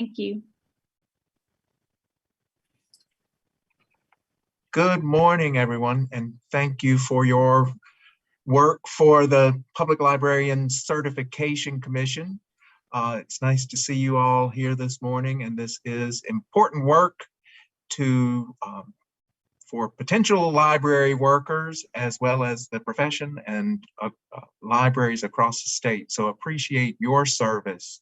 Thank you. Good morning, everyone, and thank you for your work for the Public Librarian Certification Commission. It's nice to see you all here this morning, and this is important work to for potential library workers as well as the profession and libraries across the state. So appreciate your service.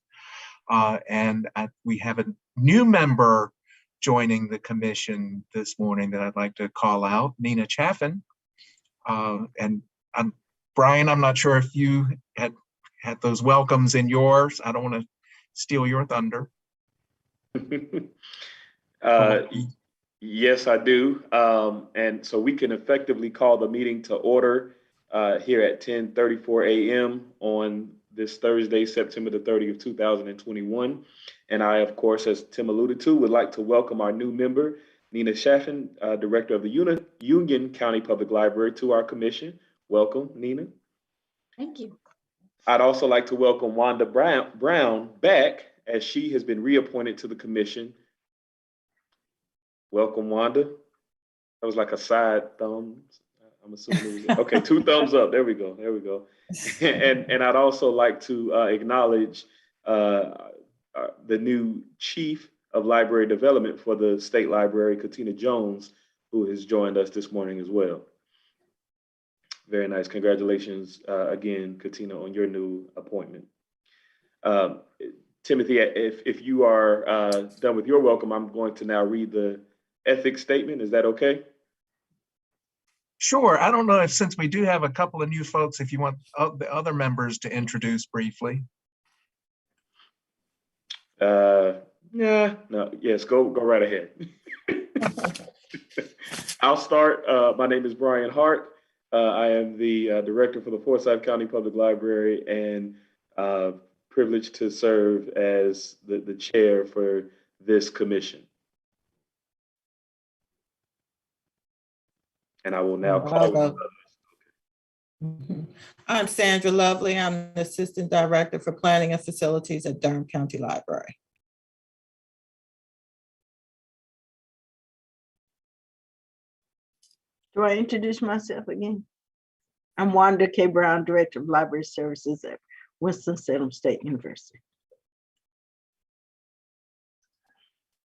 We have a new member joining the commission this morning that I'd like to call out, Nina Chaffin. Brian, I'm not sure if you had those welcomes in yours. I don't want to steal your thunder. Yes, I do. And so we can effectively call the meeting to order here at 10:34 a.m. on this Thursday, September the 30th, 2021. And I, of course, as Tim alluded to, would like to welcome our new member, Nina Chaffin, Director of the Union County Public Library, to our commission. Welcome, Nina. Thank you. I'd also like to welcome Wanda Brown back, as she has been reappointed to the commission. Welcome, Wanda. That was like a side thumb. I'm assuming it was, okay, 2 thumbs up. There we go. There we go. And I'd also like to acknowledge the new Chief of Library Development for the State Library, Katina Jones, who has joined us this morning as well. Very nice. Congratulations again, Katina, on your new appointment. Timothy, if you are done with your welcome, I'm going to now read the ethics statement. Is that okay? Sure. I don't know if, since we do have a couple of new folks, if you want the other members to introduce briefly. Yeah, no, yes, go right ahead. I'll start. My name is Brian Hart. I am the director for the Forsyth County Public Library and privileged to serve as the chair for this commission. And I will now call. I'm Sandra Lovely. I'm the Assistant Director for Planning and Facilities at Durham County Library. Do I introduce myself again? I'm Wanda K. Brown, Director of Library Services at Winston-Salem State University.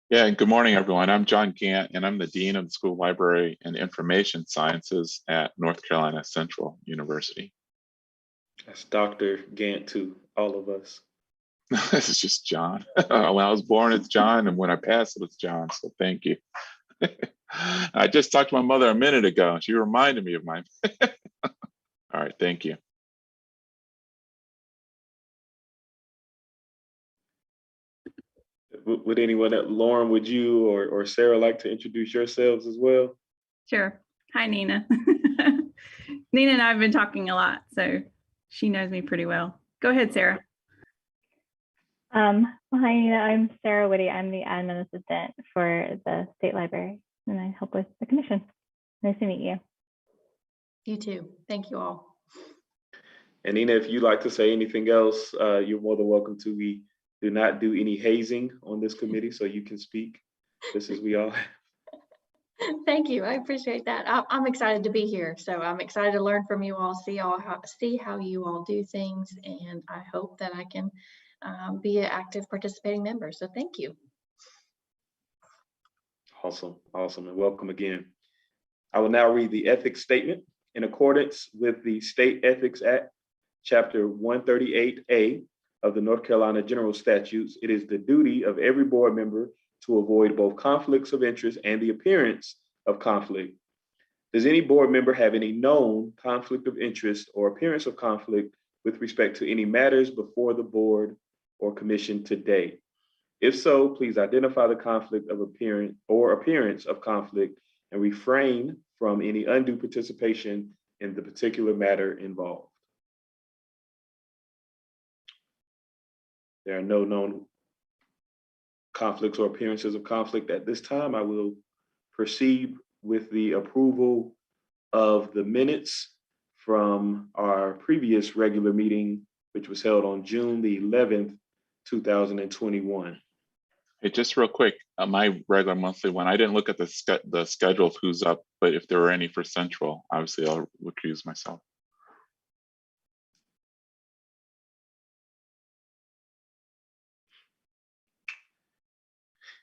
Yeah, good morning, everyone. I'm John Gant, and I'm the Dean of the School of Library and Information Sciences at North Carolina Central University. That's Dr. Gant to all of us. This is just John. When I was born, it's John, and when I pass, it's John, so thank you. I just talked to my mother a minute ago. She reminded me of mine. All right, thank you. Would anyone, Lauren, would you or Sarah like to introduce yourselves as well? Sure. Hi, Nina. Nina and I have been talking a lot, so she knows me pretty well. Go ahead, Sarah. Hi, Nina. I'm Sarah Whitty. I'm the admin assistant for the state library, and I help with the commission. Nice to meet you. You too. Thank you all. And Nina, if you'd like to say anything else, you're more than welcome to. We do not do any hazing on this committee, so you can speak just as we all have. Thank you. I appreciate that. I'm excited to be here. So I'm excited to learn from you all, see how you all do things, and I hope that I can be an active participating member. So thank you. Awesome, awesome, and welcome again. I will now read the ethics statement. In accordance with the State Ethics Act, Chapter 138A of the North Carolina General Statutes, it is the duty of every board member to avoid both conflicts of interest and the appearance of conflict. Does any board member have any known conflict of interest or appearance of conflict with respect to any matters before the board or commission today? If so, please identify the conflict of appearance of conflict and refrain from any undue participation in the particular matter involved. There are no known conflicts or appearances of conflict at this time. I will proceed with the approval of the minutes from our previous regular meeting, which was held on June the 11th, 2021. Hey, just real quick, my regular monthly one, I didn't look at the schedule of who's up, but if there were any for Central, obviously I'll recuse myself.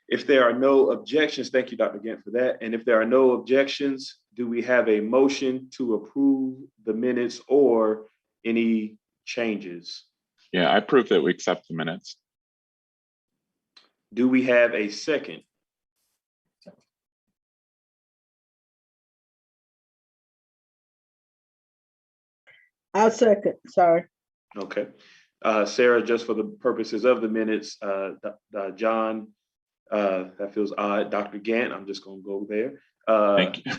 If there are no objections, thank you, Dr. Gant, for that. And if there are no objections, do we have a motion to approve the minutes or any changes? Yeah, I prove that we accept the minutes. Do we have a second? I'll second, sorry. Okay. Sarah, just for the purposes of the minutes, John, that feels odd. Dr. Gant, I'm just going to go there. Thank you.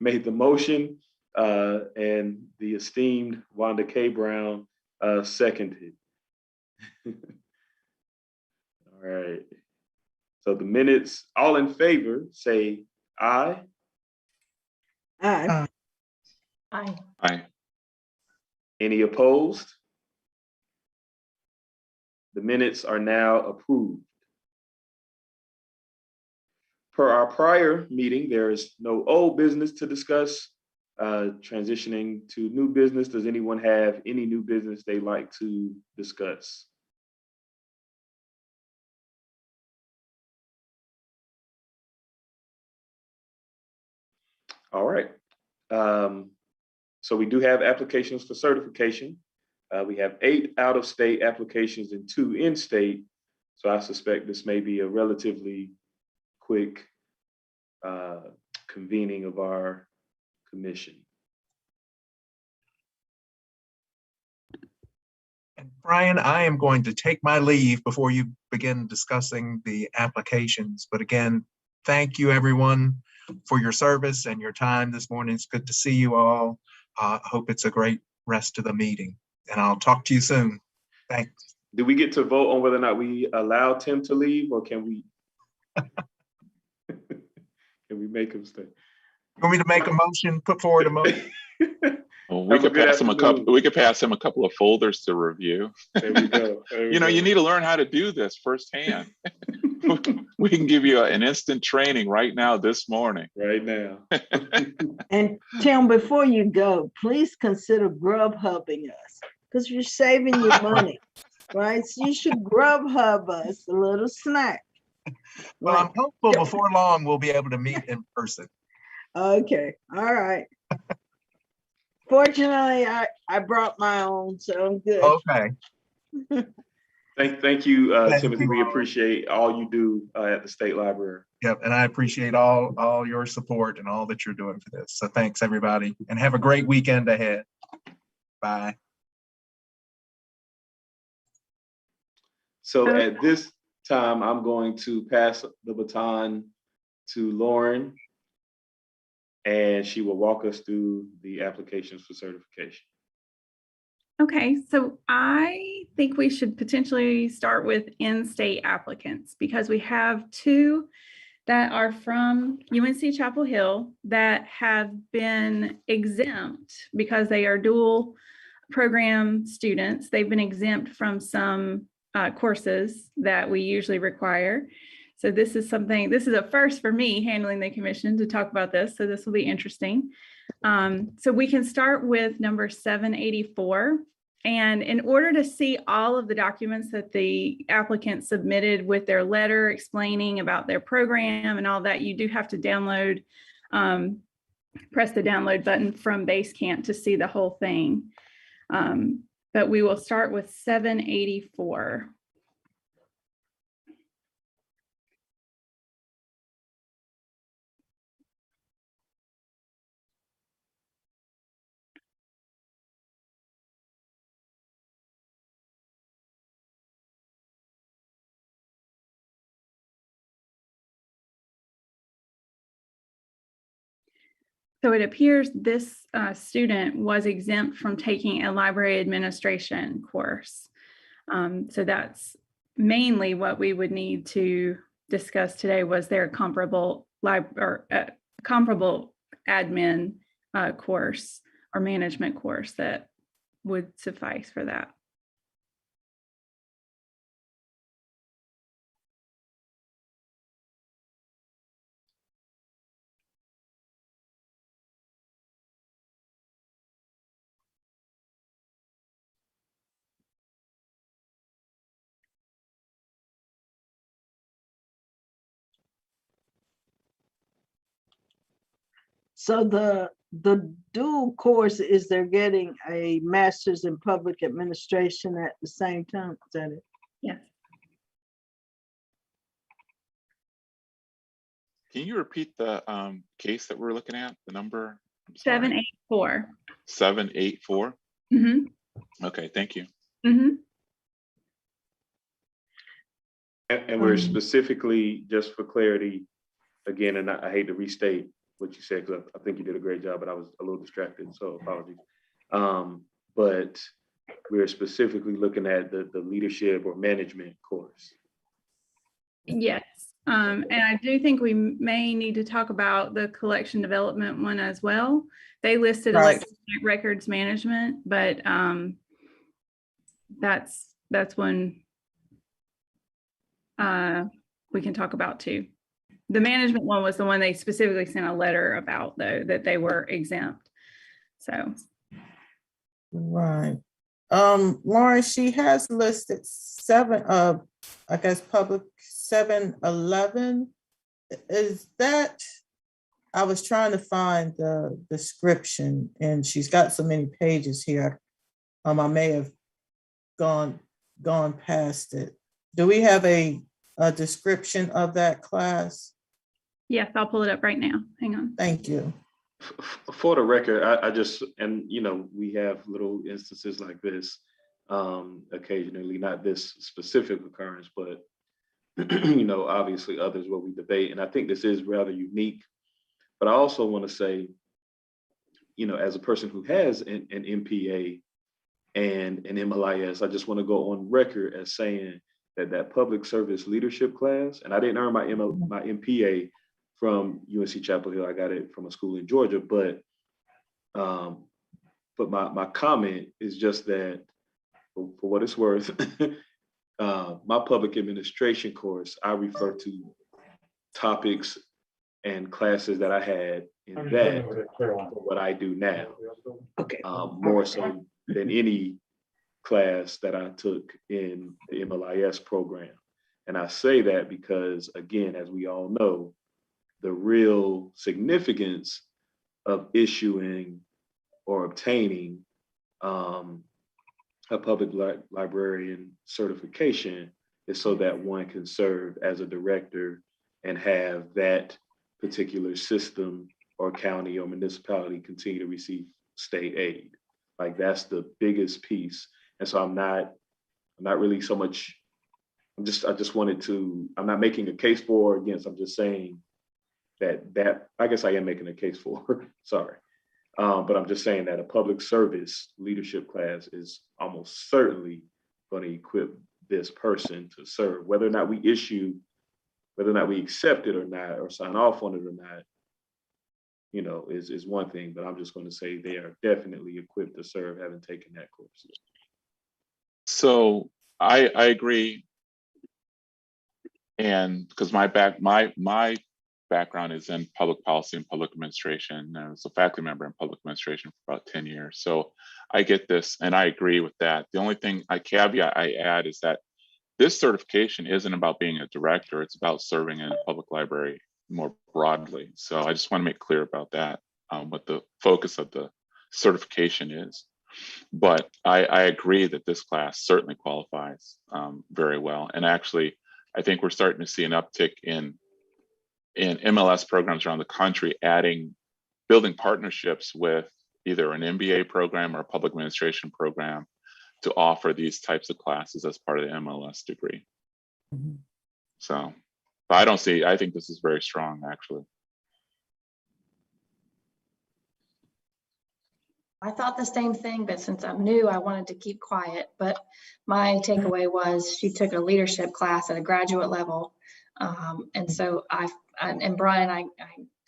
Made the motion, and the esteemed Wanda K. Brown seconded. All right. So the minutes, all in favor, say aye. Aye. Aye. Aye. Any opposed? The minutes are now approved. Per our prior meeting, there is no old business to discuss. Transitioning to new business, does anyone have any new business they'd like to discuss? All right. So we do have applications for certification. We have 8 out-of-state applications and 2 in-state. So I suspect this may be a relatively quick convening of our commission. And Brian, I am going to take my leave before you begin discussing the applications. But again, thank you everyone for your service and your time this morning. It's good to see you all. I hope it's a great rest of the meeting, and I'll talk to you soon. Thanks. Do we get to vote on whether or not we allow Tim to leave, or can we can we make him stay? You want me to make a motion, put forward a motion? Well, we Have a could good pass him a couple. afternoon. We could pass him a couple of folders to review. There we go. There we You know, go. you need to learn how to do this firsthand. We can give you an instant training right now this morning. Right now. And Tim, before you go, please consider Grubhubbing us, because you're saving your money, right? So you should Grubhub us a little snack. Well, I'm hopeful before long we'll be able to meet in person. Okay, all right. Fortunately, I brought my own, so I'm good. Okay. Thank you, Thank Timothy. you We all. appreciate all you do at the State Library. Yep, and I appreciate all your support and all that you're doing for this. So thanks, everybody, and have a great weekend ahead. Bye. So at this time, I'm going to pass the baton to Lauren, and she will walk us through the applications for certification. Okay, so I think we should potentially start with in-state applicants because we have 2 that are from UNC Chapel Hill that have been exempt because they are dual program students. They've been exempt from some courses that we usually require. So this is a first for me handling the commission to talk about this. So this will be interesting. So we can start with number 784. And in order to see all of the documents that the applicant submitted with their letter explaining about their program and all that, you do have to download, press the download button from Basecamp to see the whole thing. But we will start with 784. So it appears this student was exempt from taking a library administration course. So that's mainly what we would need to discuss today was their comparable admin course or management course that would suffice for that. So the dual course is they're getting a master's in public administration at the same time. Is that it? Yes. Can you repeat the case that we're looking at, the number? I'm sorry. 784. 784? Mm-hmm. Okay, thank you. Mm-hmm. And we're specifically, just for clarity, again, and I hate to restate what you said, because I think you did a great job, but I was a little distracted, so apologies. But we're specifically looking at the leadership or management course. Yes. And I do think we may need to talk about the collection development one as well. They listed Right. electronic records management, but that's one we can talk about too. The management one was the one they specifically sent a letter about, though, that they were exempt. So. Right. Lauren, she has listed I guess public 711. Is that, I was trying to find the description and she's got so many pages here. I may have gone past it. Do we have a description of that class? Yes, I'll pull it up right now. Hang on. Thank you. For the record, I just, and we have little instances like this occasionally, not this specific occurrence, but obviously others where we debate. And I think this is rather unique. But I also want to say, as a person who has an MPA and an MLIS, I just want to go on record as saying that public service leadership class, and I didn't earn my MPA from UNC Chapel Hill. I got it from a school in Georgia, but my comment is just that, for what it's worth, my public administration course, I refer to topics and classes that I had in that for what I do now. Okay. More so than any class that I took in the MLIS program. And I say that because, again, as we all know, the real significance of issuing or obtaining a public librarian certification is so that one can serve as a director and have that particular system or county or municipality continue to receive state aid. Like, that's the biggest piece. And so I'm not really so much, I'm not making a case for or against, I'm just saying that I guess I am making a case for, sorry. But I'm just saying that a public service leadership class is almost certainly going to equip this person to serve. Whether or not we accept it or not, or sign off on it or not, is one thing, but I'm just going to say they are definitely equipped to serve, having taken that course. So I agree. And because my background is in public policy and public administration. I was a faculty member in public administration for about 10 years. So I get this and I agree with that. The only thing I add is that this certification isn't about being a director. It's about serving in a public library more broadly. So I just want to make clear about that, what the focus of the certification is. But I agree that this class certainly qualifies very well. And actually, I think we're starting to see an uptick in MLS programs around the country, building partnerships with either an MBA program or a public administration program to offer these types of classes as part of the MLS degree. Mhm. So, but I think this is very strong, actually. I thought the same thing, but since I'm new, I wanted to keep quiet. But my takeaway was she took a leadership class at a graduate level. And so and Brian, I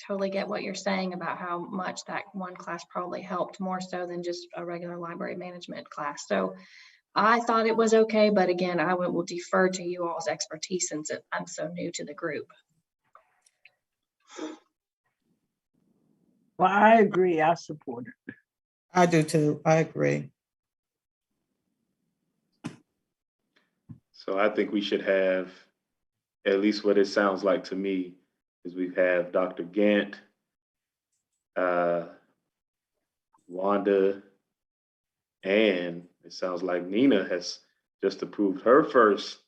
totally get what you're saying about how much that one class probably helped, more so than just a regular library management class. So I thought it was okay, but again, I will defer to you all's expertise since I'm so new to the group. Well, I agree. I support it. I do too. I agree. So I think we should have, at least what it sounds like to me, is we have Dr. Gant, Wanda, and it sounds like Nina has just approved her first.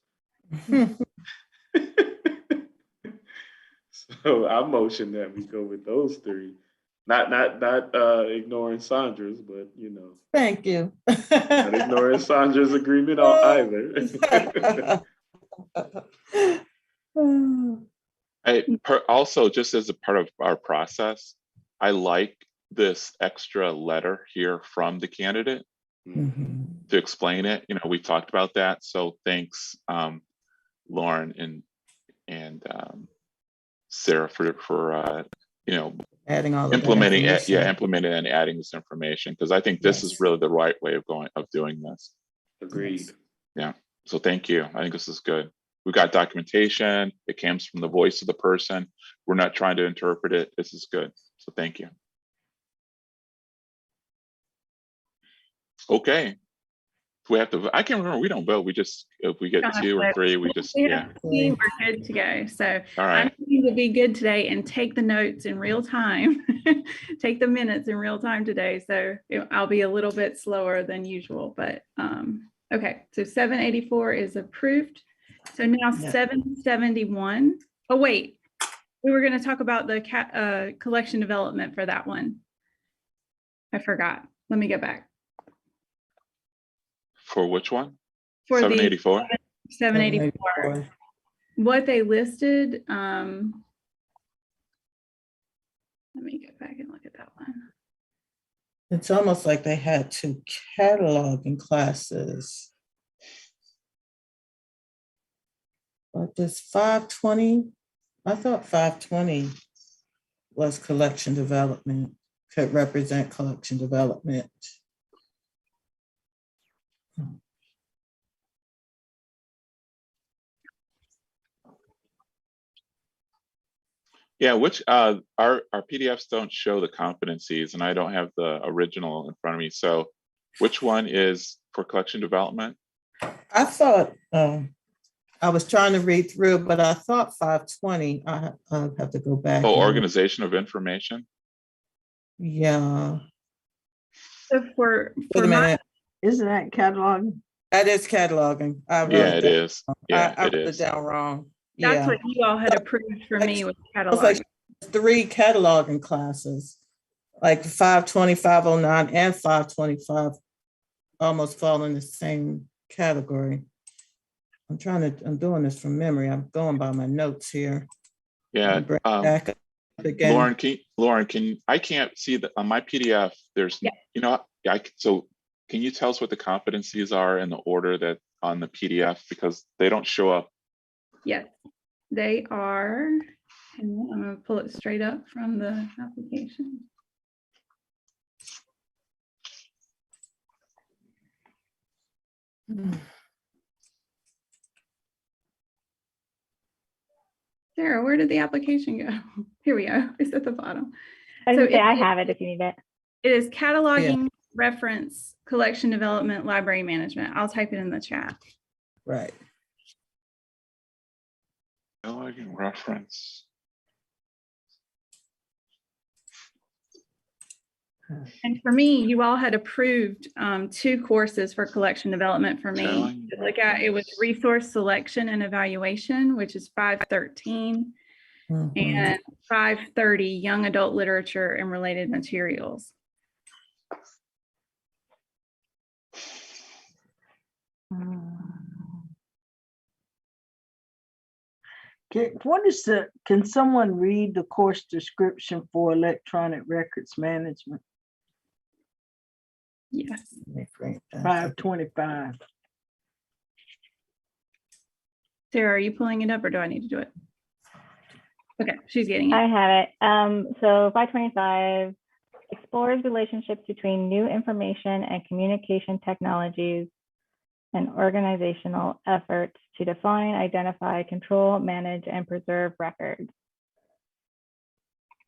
So I motion that we go with those three. Not ignoring Sandra's, but you know, Thank you. not ignoring Sandra's agreement either. Also, just as a part of our process, I like this extra letter here from the candidate to explain it. You know, we talked about that. So thanks, Lauren and Sarah for you know, Adding all of that implementing it, information. implementing and adding this information, because I think this is really the right way of doing this. Agreed. Yeah. So thank you. I think this is good. We got documentation. It comes from the voice of the person. We're not trying to interpret it. This is good. So thank you. Okay. We have to, I can't remember, we don't vote. We just, if we get 2 or 3, we just, yeah. We're good to go. So All I'm right. going to be good today and take the notes in real time, take the minutes in real time today. So I'll be a little bit slower than usual, but okay. So 784 is approved. So now 771. Oh, wait, we were going to talk about the collection development for that one. I forgot. Let me get back. For which one? For 784? 784. What they listed, let me get back and look at that one. It's almost like they had 2 cataloging classes. But this 520, I thought 520 was collection development, could represent collection development. Yeah, which our PDFs don't show the competencies, and I don't have the original in front of me. So which one is for collection development? I thought, I was trying to read through, but I thought 520, I have to go back. Oh, organization of information? Yeah. So for Wait a minute. Isn't that catalog? That is cataloging. I wrote Yeah, it is. Yeah, I it wrote it is. down wrong. that's Yeah. what you all had approved for me with It was like cataloging. 3 cataloging classes, like 520, 509, and 525 almost fall in the same category. I'm doing this from memory. I'm going by my notes here. Yeah. Back up again. Lauren, I can't see that on my PDF. There's, you know, so can you tell us what the competencies are in the order that on the PDF, because they don't show up? Yes, they are. And I'm going to pull it straight up from the application. Sarah, where did the application go? Here we go. It's at the bottom. I So was gonna say I have it if you need it. It is cataloging, reference, collection development, library management. I'll type it in the chat. Right. Cataloging, reference. And for me, you all had approved 2 courses for collection development for me. Cataloging, To look at, it was resource selection and evaluation, which is 513, and 530, young adult literature and related materials. Can someone read the course description for electronic records management? Yes. 525. Sarah, are you pulling it up or do I need to do it? Okay, she's getting it. I have it. So 525 explores relationships between new information and communication technologies and organizational efforts to define, identify, control, manage, and preserve records.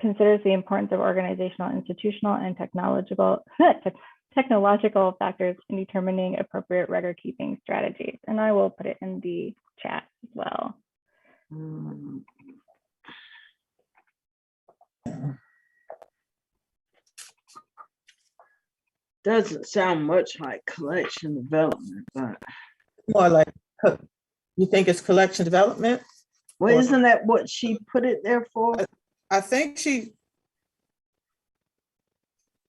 Considers the importance of organizational, institutional, and technological factors in determining appropriate record keeping strategies. And I will put it in the chat as well. Doesn't sound much like collection development, but More like, you think it's collection development? well, Or- isn't that what she put it there for? I think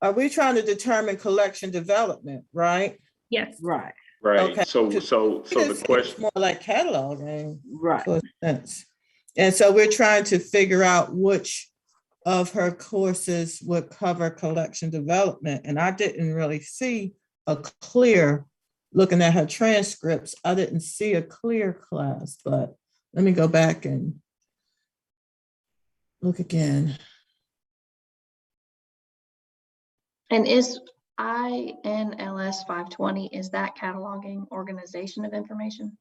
are we trying to determine collection development, right? Yes. Right, Right. Okay. So the It's question, more like cataloging. right. For instance. And so we're trying to figure out which of her courses would cover collection development. And I didn't really see a clear, looking at her transcripts, I didn't see a clear class, but let me go back and look again. And is INLS 520, is that cataloging organization of information?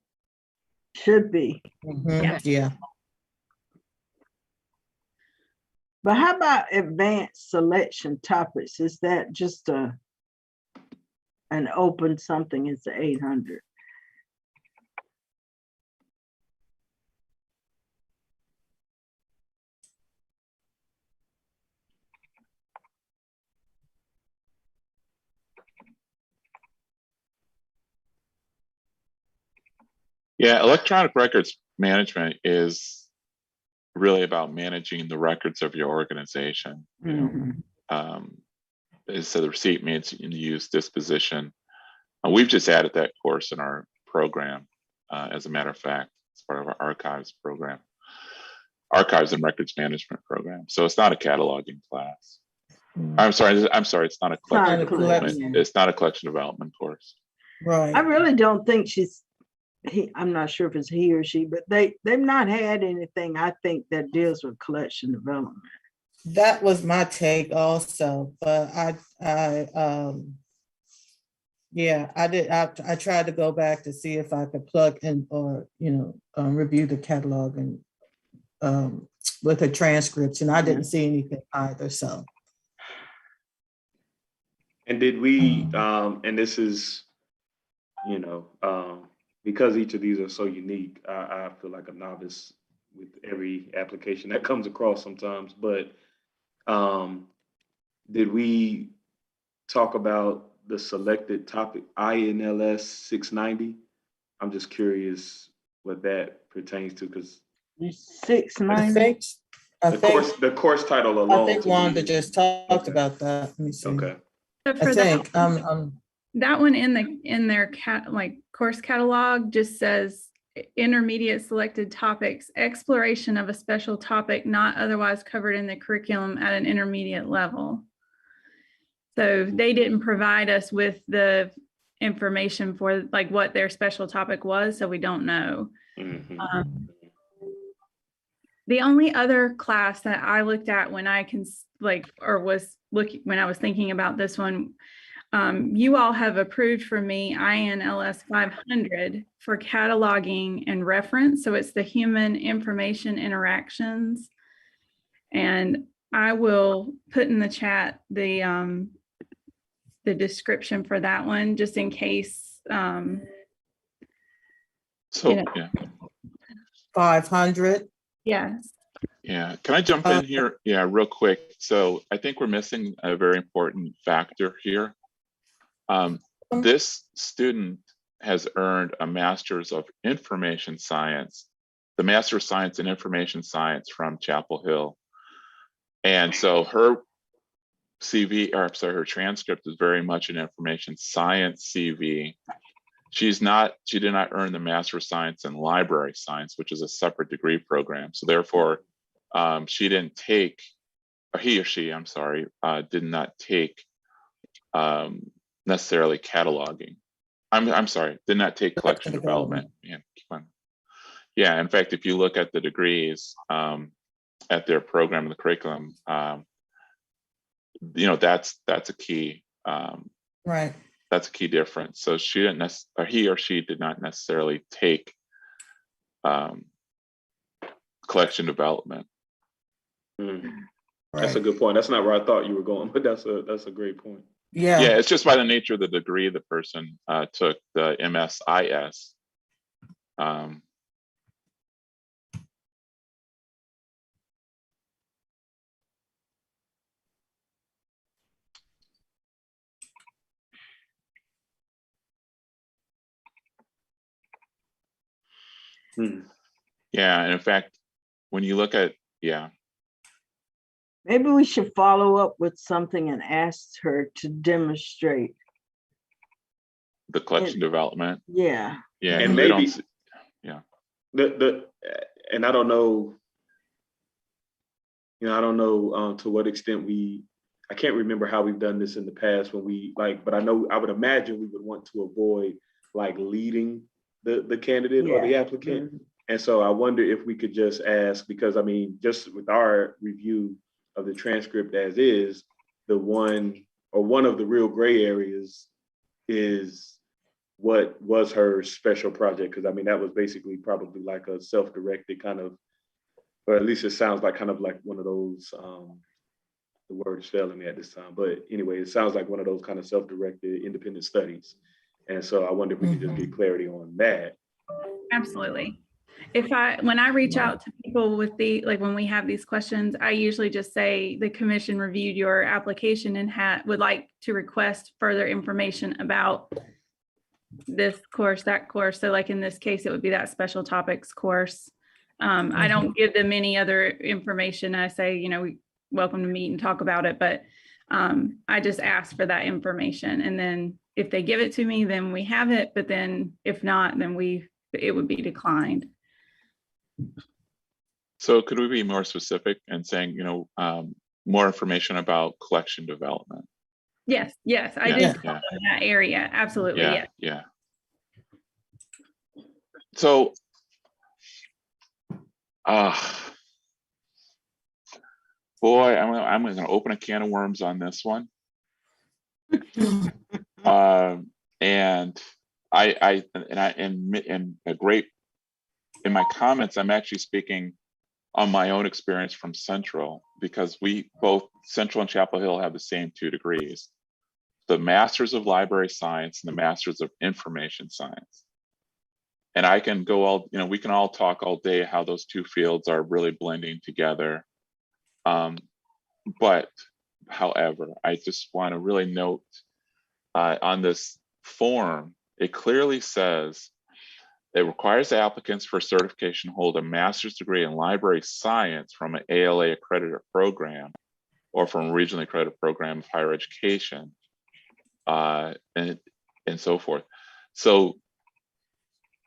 Should be. Mhm, yeah. But how about advanced selection topics? Is that just an open something? It's 800. Yeah, electronic records management is really about managing the records of your organization. You know, Mhm. so the receipt, means use, disposition. We've just added that course in our program, as a matter of fact, it's part of our archives program, archives and records management program. So it's not a cataloging class. I'm sorry, it's not a collection Not a development. collection. It's not a collection development course. Right. I really don't think I'm not sure if it's he or she, but they've not had anything, I think, that deals with collection development. That was my take also, but yeah, I tried to go back to see if I could plug in or, review the catalog and with the transcripts, and I didn't see anything either, so. and did we, and this is, because each of these are so unique, I feel like a novice with every application that comes across sometimes, but did we talk about the selected topic, INLS 690? I'm just curious what that pertains to, because I 690. think, the course title I alone. think to me Wanda is- just talked Okay. about that. Let me see. Okay. So I for that, think, that one in their course catalog just says intermediate selected topics, exploration of a special topic not otherwise covered in the curriculum at an intermediate level. So they didn't provide us with the information for what their special topic was, so we don't know. Mhm. The only other class that I looked at when I when I was thinking about this one, you all have approved for me INLS 500 for cataloging and reference. So it's the human information interactions. And I will put in the chat the description for that one, just in case. So, You know. yeah. 500. Yes. Yeah, can I jump in here? Yeah, real quick. So I think we're missing a very important factor here. This student has earned a Master's of Information Science, the Master of Science in Information Science from Chapel Hill. And so her CV, or I'm sorry, her transcript is very much an information science CV. She did not earn the Master of Science in Library Science, which is a separate degree program. So therefore, she didn't take, or he or she, I'm sorry, did not take necessarily cataloging. I'm sorry, did not take collection development. Yeah, keep on. Yeah, in fact, if you look at the degrees at their program, the curriculum, that's a key. Right. That's a key difference. So she didn't or he or she did not necessarily take collection development. That's a good point. That's not where I thought you were going, but that's a great point. Yeah. Yeah, it's just by the nature of the degree the person took, the MSIS. Hmm. Yeah, and in fact, when you look at, yeah, Maybe we should follow up with something and ask her to demonstrate. the collection development, Yeah. yeah, And 'cause they don't maybe see- yeah. And I don't know, I don't know to what extent I can't remember how we've done this in the past when but I know, I would imagine we would want to avoid like leading the candidate or the Yeah. applicant. And so I wonder if we could just ask, because I mean, just with our review of the transcript as is, one of the real gray areas is what was her special project. Because I mean, that was basically probably like a self-directed kind of, or at least it sounds like kind of like one of those, the word is failing me at this time. But anyway, it sounds like one of those kind of self-directed independent studies. And so I wonder if we could just get clarity on that. Absolutely. When I reach out to people with when we have these questions, I usually just say the commission reviewed your application and would like to request further information about this course, that course. So like in this case, it would be that special topics course. I don't give them any other information. I say, we welcome to meet and talk about it, but I just ask for that information. And then if they give it to me, then we have it. But then if not, then it would be declined. So could we be more specific and saying, more information about collection development? Yes, I Yeah, did yeah. call them that area. Absolutely. Yeah, Yeah. yeah. So, boy, I'm going to open a can of worms on this one. And in my comments, I'm actually speaking on my own experience from Central, because both Central and Chapel Hill have the same 2 degrees, the Masters of Library Science and the Masters of Information Science. And I can go we can all talk all day how those 2 fields are really blending together. But however, I just want to really note on this form, it clearly says it requires applicants for certification hold a master's degree in library science from an ALA accredited program or from a regionally accredited program of higher education, and so forth. So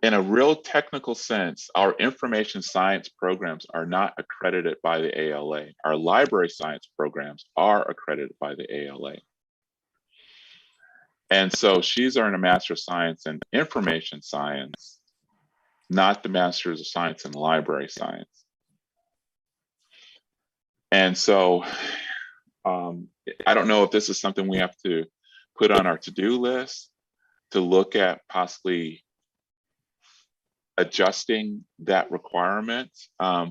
in a real technical sense, our information science programs are not accredited by the ALA. Our library science programs are accredited by the ALA. And so she's earned a Master of Science in Information Science, not the Master's of Science in Library Science. And so I don't know if this is something we have to put on our to-do list to look at possibly adjusting that requirement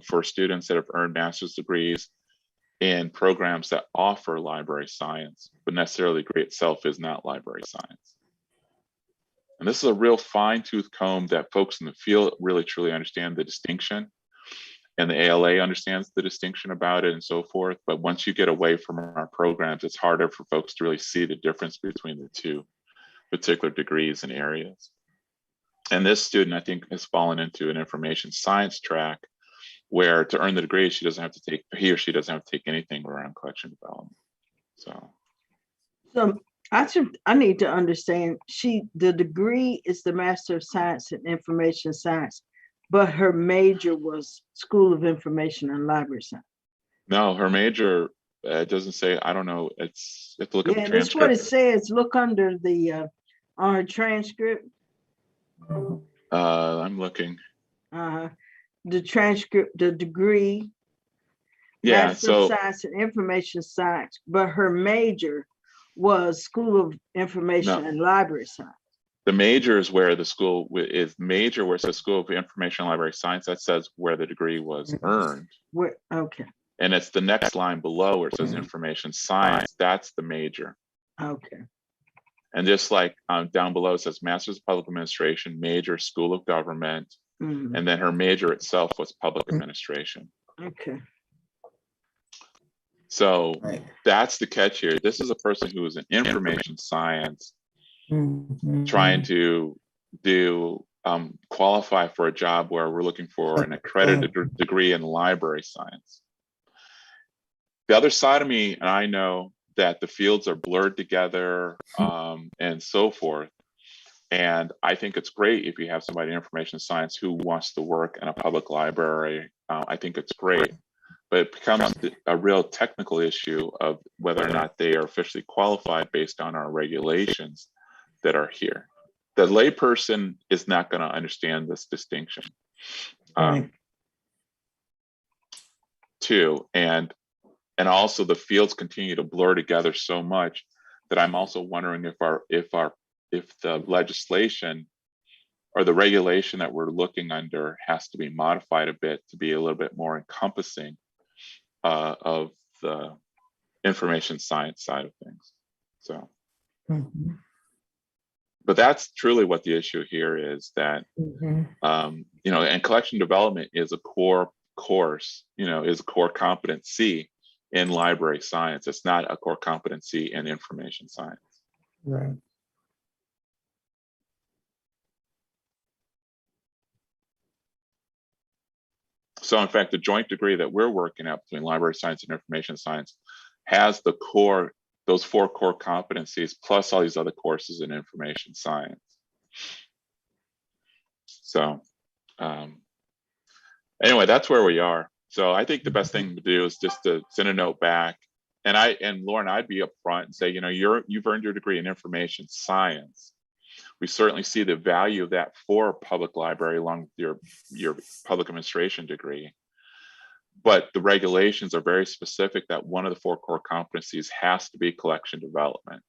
for students that have earned master's degrees in programs that offer library science, but necessarily the degree itself is not library science. And this is a real fine-tooth comb that folks in the field really truly understand the distinction, and the ALA understands the distinction about it and so forth. But once you get away from our programs, it's harder for folks to really see the difference between the 2 particular degrees and areas. And this student, I think, has fallen into an information science track where to earn the degree, he or she doesn't have to take anything around collection development. So I need to understand, the degree is the Master of Science in Information Science, but her major was School of Information and Library Science. no, her major, it doesn't say, I don't know, you have to look at the transcript. That's what it says. Look under the on her transcript. I'm looking. The transcript, the degree, Yeah, Master of Science in Information Science, but her major was School of Information and Library Science. The major is where the school is major, where it says School of Information and Library Science. That says where the degree was earned. Okay. And it's the next line below where it says Information Science. That's the major. Okay. And just like down below, it says Master's of Public Administration, major School of Government. And then her major itself was Public Administration. Okay. So that's the catch here. This is a person who is in information science, trying to do qualify for a job where we're looking for an accredited degree in library science. The other side of me, and I know that the fields are blurred together and so forth. And I think it's great if you have somebody in information science who wants to work in a public library. I think it's great, but it becomes a real technical issue of whether or not they are officially qualified based on our regulations that are here. The layperson is not going to understand this distinction. Too, and also the fields continue to blur together so much that I'm also wondering if the legislation or the regulation that we're looking under has to be modified a bit to be a little bit more encompassing of the information science side of things. So, but that's truly what the issue here is, that you know, and collection development is a core course, you know, is a core competency in library science. It's not a core competency in information science. Right. So in fact, the joint degree that we're working at between library science and information science has the core, those 4 core competencies, plus all these other courses in information science. So anyway, that's where we are. So I think the best thing to do is just to send a note back. And Lauren, I'd be upfront and say, you know, you've earned your degree in information science. We certainly see the value of that for a public library along with your public administration degree. But the regulations are very specific that one of the 4 core competencies has to be collection development.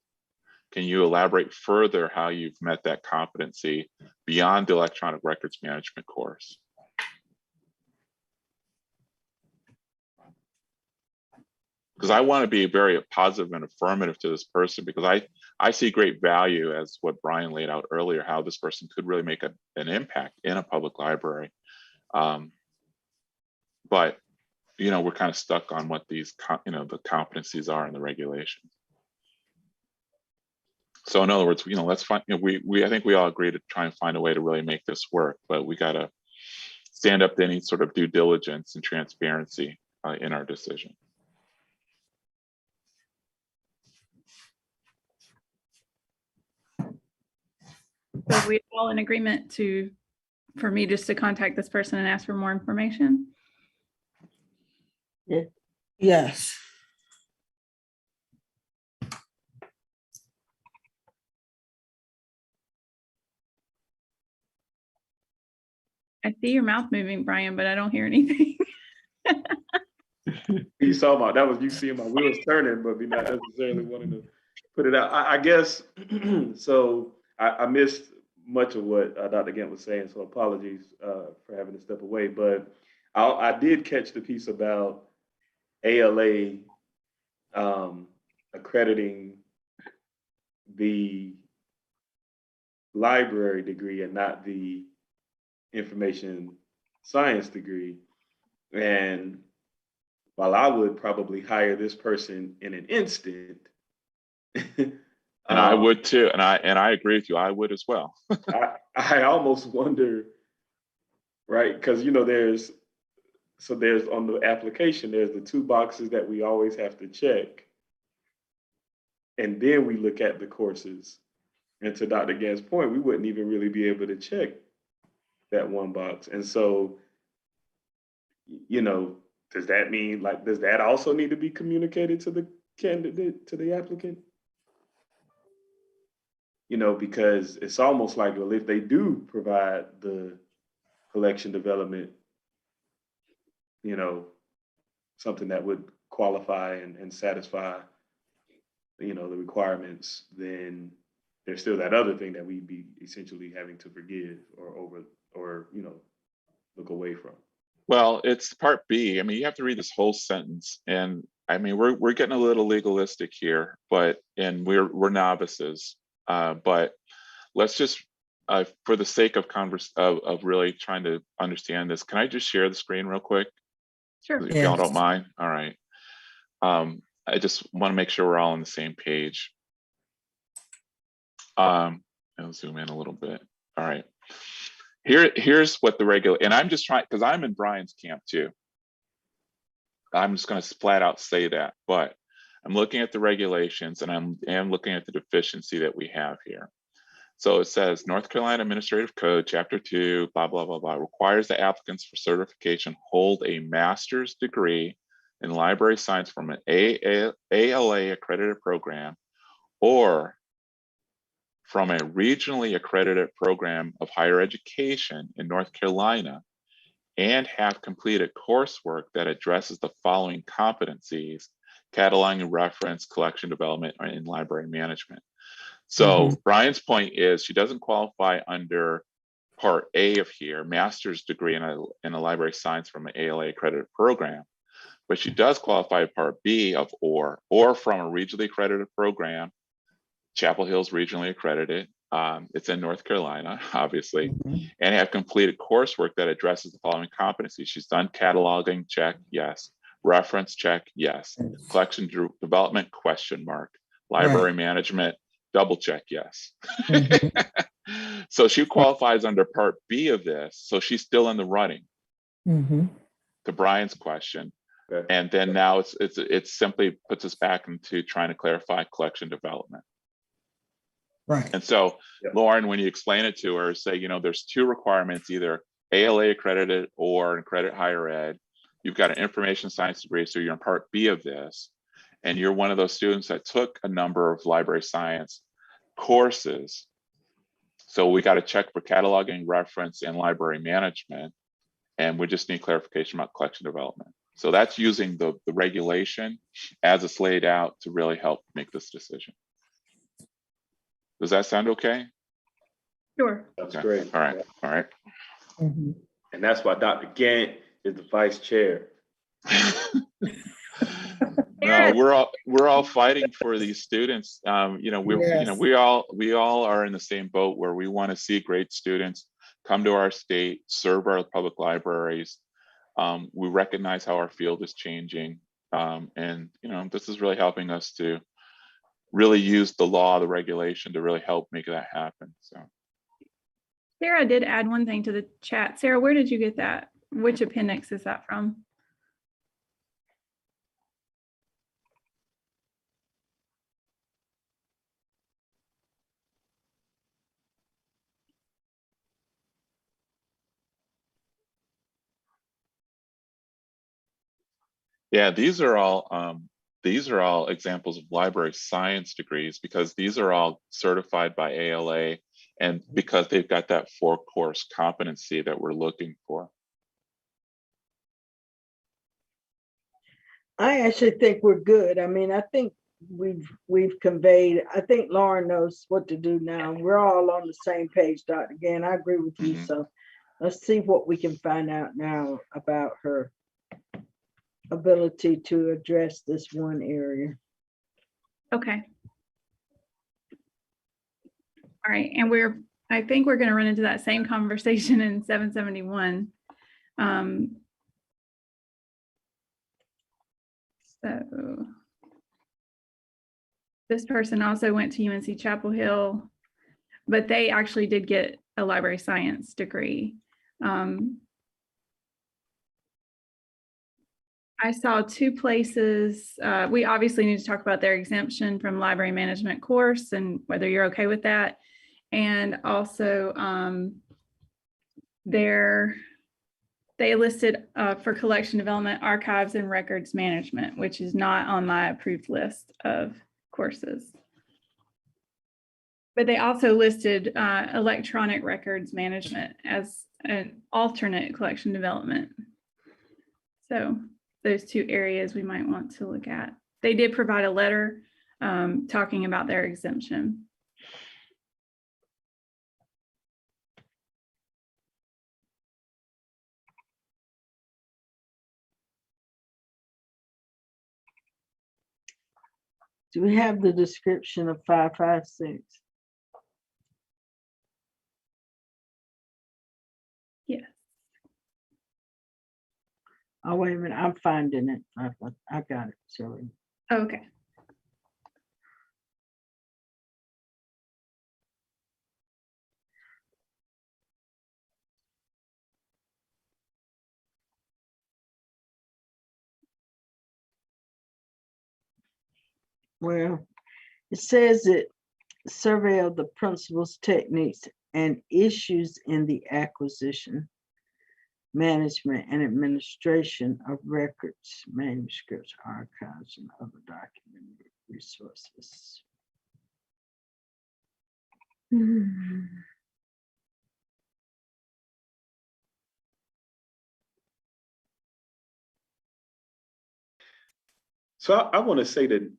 Can you elaborate further how you've met that competency beyond the electronic records management course? Because I want to be very positive and affirmative to this person, because I see great value, as what Brian laid out earlier, how this person could really make an impact in a public library. But, you know, we're kind of stuck on what these, you know, the competencies are in the regulations. So in other words, you know, let's find, you know, I think we all agree to try and find a way to really make this work, but we got to stand up to any sort of due diligence and transparency in our decision. So we all in agreement for me just to contact this person and ask for more information? Yes. I see your mouth moving, Brian, but I don't hear anything. You saw that was you seeing my wheels turning, but me not necessarily wanting to put it out. I guess, so I missed much of what Dr. Gant was saying, so apologies for having to step away, but I did catch the piece about ALA accrediting the library degree and not the information science degree. And while I would probably hire this person in an instant, and I would too, and I agree with you. I would as well. I almost wonder, right? Because you know, there's on the application, there's the 2 boxes that we always have to check, and then we look at the courses. And to Dr. Gant's point, we wouldn't even really be able to check that 1 box. And so, you know, does that mean, like, does that also need to be communicated to the candidate, to the applicant? You know, because it's almost like, well, if they do provide the collection development, you know, something that would qualify and satisfy, you know, the requirements, then there's still that other thing that we'd be essentially having to forgive or you know, look away from. Well, it's part B. I mean, you have to read this whole sentence, and I mean, we're getting a little legalistic here, and we're novices. But let's just, for the sake of really trying to understand this, can I just share the screen real quick? Sure. If y'all don't mind. All right. I just want to make sure we're all on the same page. I'll zoom in a little bit. All right. Here's what the regular, and I'm just trying, because I'm in Brian's camp too. I'm just going to flat out say that, but I'm looking at the regulations and I'm looking at the deficiency that we have here. So it says North Carolina Administrative Code, Chapter 2, blah, blah, blah, blah, requires the applicants for certification hold a master's degree in library science from an ALA accredited program or from a regionally accredited program of higher education in North Carolina and have completed coursework that addresses the following competencies: cataloging, reference, collection development, and in library management. So Brian's point is she doesn't qualify under part A of here, master's degree in a library science from an ALA accredited program, but she does qualify part B of or from a regionally accredited program. Chapel Hill's regionally accredited. It's in North Carolina, obviously, and have completed coursework that addresses the following competencies. She's done cataloging, check, yes. Reference, check, yes. Collection development, question mark. Library management, double check, yes. So she qualifies under part B of this, so she's still in the running. To Brian's question. Okay. And then now it simply puts us back into trying to clarify collection development. Right. And so, Yeah. Lauren, when you explain it to her, say, you know, there's two requirements, either ALA accredited or accredited higher ed. You've got an information science degree, so you're in part B of this, and you're one of those students that took a number of library science courses. So we got to check for cataloging, reference, and library management, and we just need clarification about collection development. So that's using the regulation as it's laid out to really help make this decision. Does that sound okay? Sure. That's Okay. great. All right. All right. And that's why Dr. Gant is the vice chair. No, we're all fighting for these students. You know, we all are in the same boat where we want to see great students come to our state, serve our public libraries. We recognize how our field is changing, and you know, this is really helping us to really use the law, the regulation to really help make that happen. So, Sarah did add one thing to the chat. Sarah, where did you get that? Which appendix is that from? yeah, these are all examples of library science degrees because these are all certified by ALA, and because they've got that 4-course competency that we're looking for. I actually think we're good. I mean, I think we've conveyed, I think Lauren knows what to do now. We're all on the same page, Dr. Gann. I agree with you. So let's see what we can find out now about her ability to address this one area. Okay. All right, and I think we're going to run into that same conversation in 771. So this person also went to UNC Chapel Hill, but they actually did get a library science degree. I saw 2 places. We obviously need to talk about their exemption from library management course and whether you're okay with that. And also they listed for collection development, archives, and records management, which is not on my approved list of courses. But they also listed electronic records management as an alternate collection development. So those 2 areas we might want to look at. They did provide a letter talking about their exemption. Do we have the description of 556? Yes. Oh, wait a minute, I'm finding it. I got it, sorry. Okay. well, it says it survey of the principles, techniques, and issues in the acquisition, management, and administration of records, manuscripts, archives, and other document resources. So I want to say to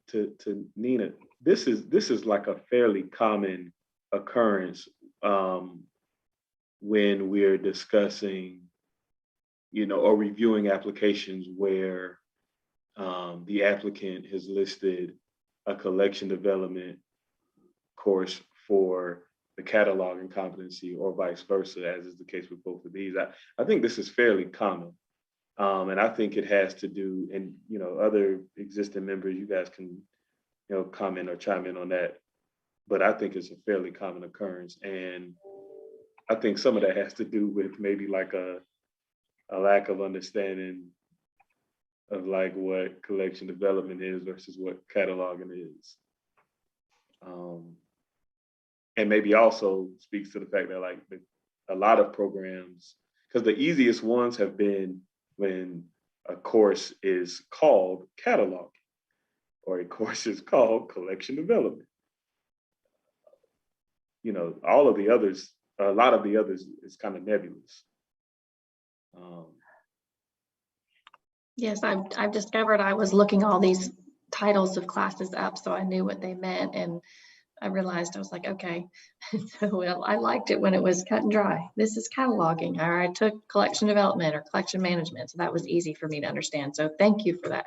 Nina, this is like a fairly common occurrence when we're discussing, or reviewing applications where the applicant has listed a collection development course for the cataloging competency or vice versa, as is the case with both of these. I think this is fairly common. And I think it has to do, and other existing members, you guys can, comment or chime in on that. But I think it's a fairly common occurrence. And I think some of that has to do with maybe like a lack of understanding of like what collection development is versus what cataloging is. And maybe also speaks to the fact that like a lot of programs, because the easiest ones have been when a course is called cataloging or a course is called collection development. All of the others, a lot of the others is kind of nebulous. Yes, I've discovered I was looking all these titles of classes up so I knew what they meant, and I realized I was like, okay. So I liked it when it was cut and dry. This is cataloging, or I took collection development or collection management, so that was easy for me to understand. So thank you for that.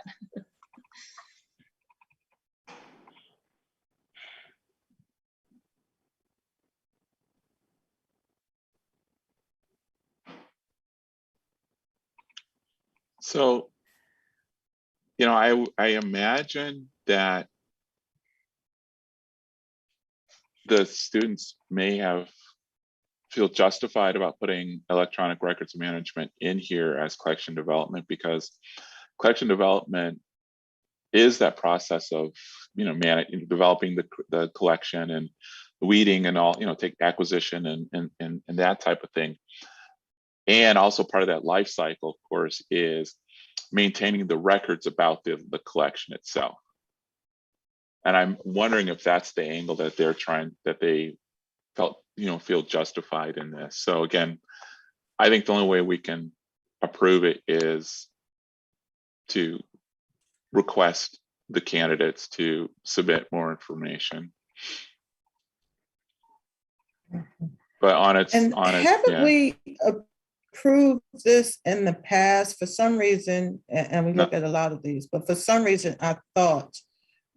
So, I imagine that the students may feel justified about putting electronic records management in here as collection development, because collection development is that process of developing the collection and weeding and all, take acquisition and that type of thing. And also part of that life cycle, of course, is maintaining the records about the collection itself. And I'm wondering if that's the angle that they feel justified in this. So again, I think the only way we can approve it is to request the candidates to submit more information. But haven't we approved this in the past for some reason? And we look at a lot of these, but for some reason, I thought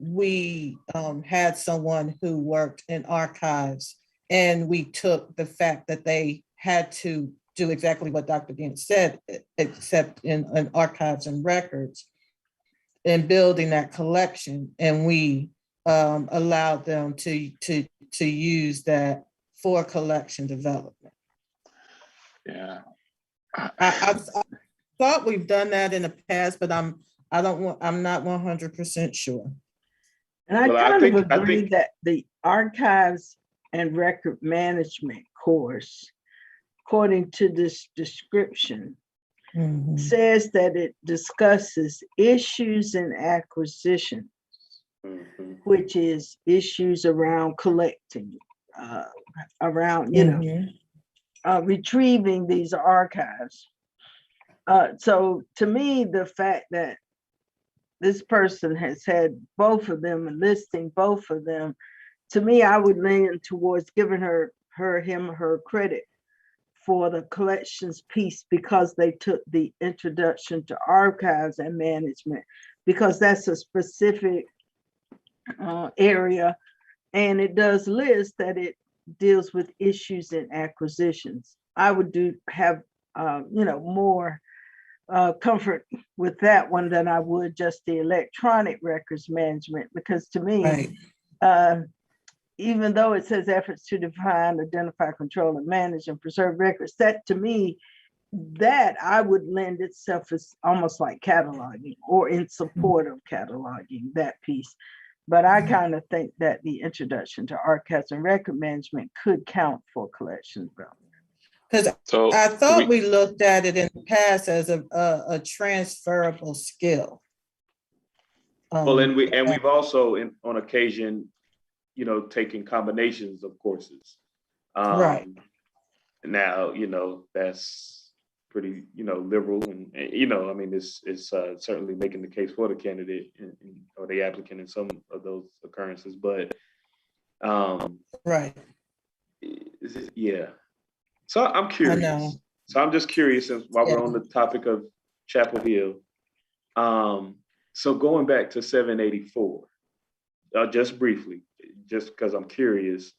we had someone who worked in archives, and we took the fact that they had to do exactly what Dr. Dean said, except in archives and records, and building that collection, and we allowed them to use that for collection development. Yeah, I thought we've done that in the past, but I'm not 100% sure. And I agree that the archives and record management course, according to this description, says that it discusses issues in acquisition, which is issues around collecting, around, retrieving these archives. So to me, the fact that this person has had both of them and listing both of them, to me, I would lean towards giving her credit for the collections piece, because they took the introduction to archives and management, because that's a specific area, and it does list that it deals with issues in acquisitions. I would have more comfort with that one than I would just the electronic records management, because to me, even though it says efforts to define, identify, control, and manage and preserve records, that to me, that I would lend itself as almost like cataloging or in support of cataloging that piece. But I kind of think that the introduction to archives and record management could count for collections. Because So I do thought we looked at it in the past as a transferable skill. Well, and we've also on occasion, taken combinations of courses. Right. Now, that's pretty, liberal, and I mean, it's certainly making the case for the candidate or the applicant in some of those occurrences, but Right. yeah. So I'm curious. I know. So I'm just curious, since while we're on the topic of Chapel Hill, so going back to 784, just briefly, just because I'm curious.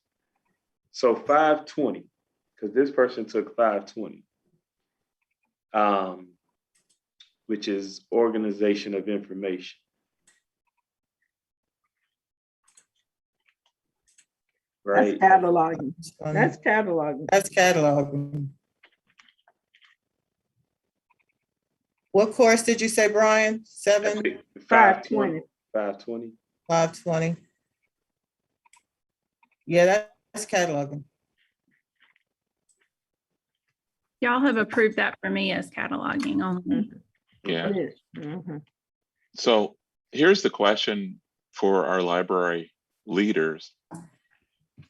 So 520, because this person took 520, which is organization of information. Right? That's cataloging. That's cataloging. That's cataloging. What course did you say, Brian? 520. 520. 520. Yeah, that's cataloging. Y'all have approved that for me as cataloging only. yeah. It is. Mhm. So here's the question for our library leaders.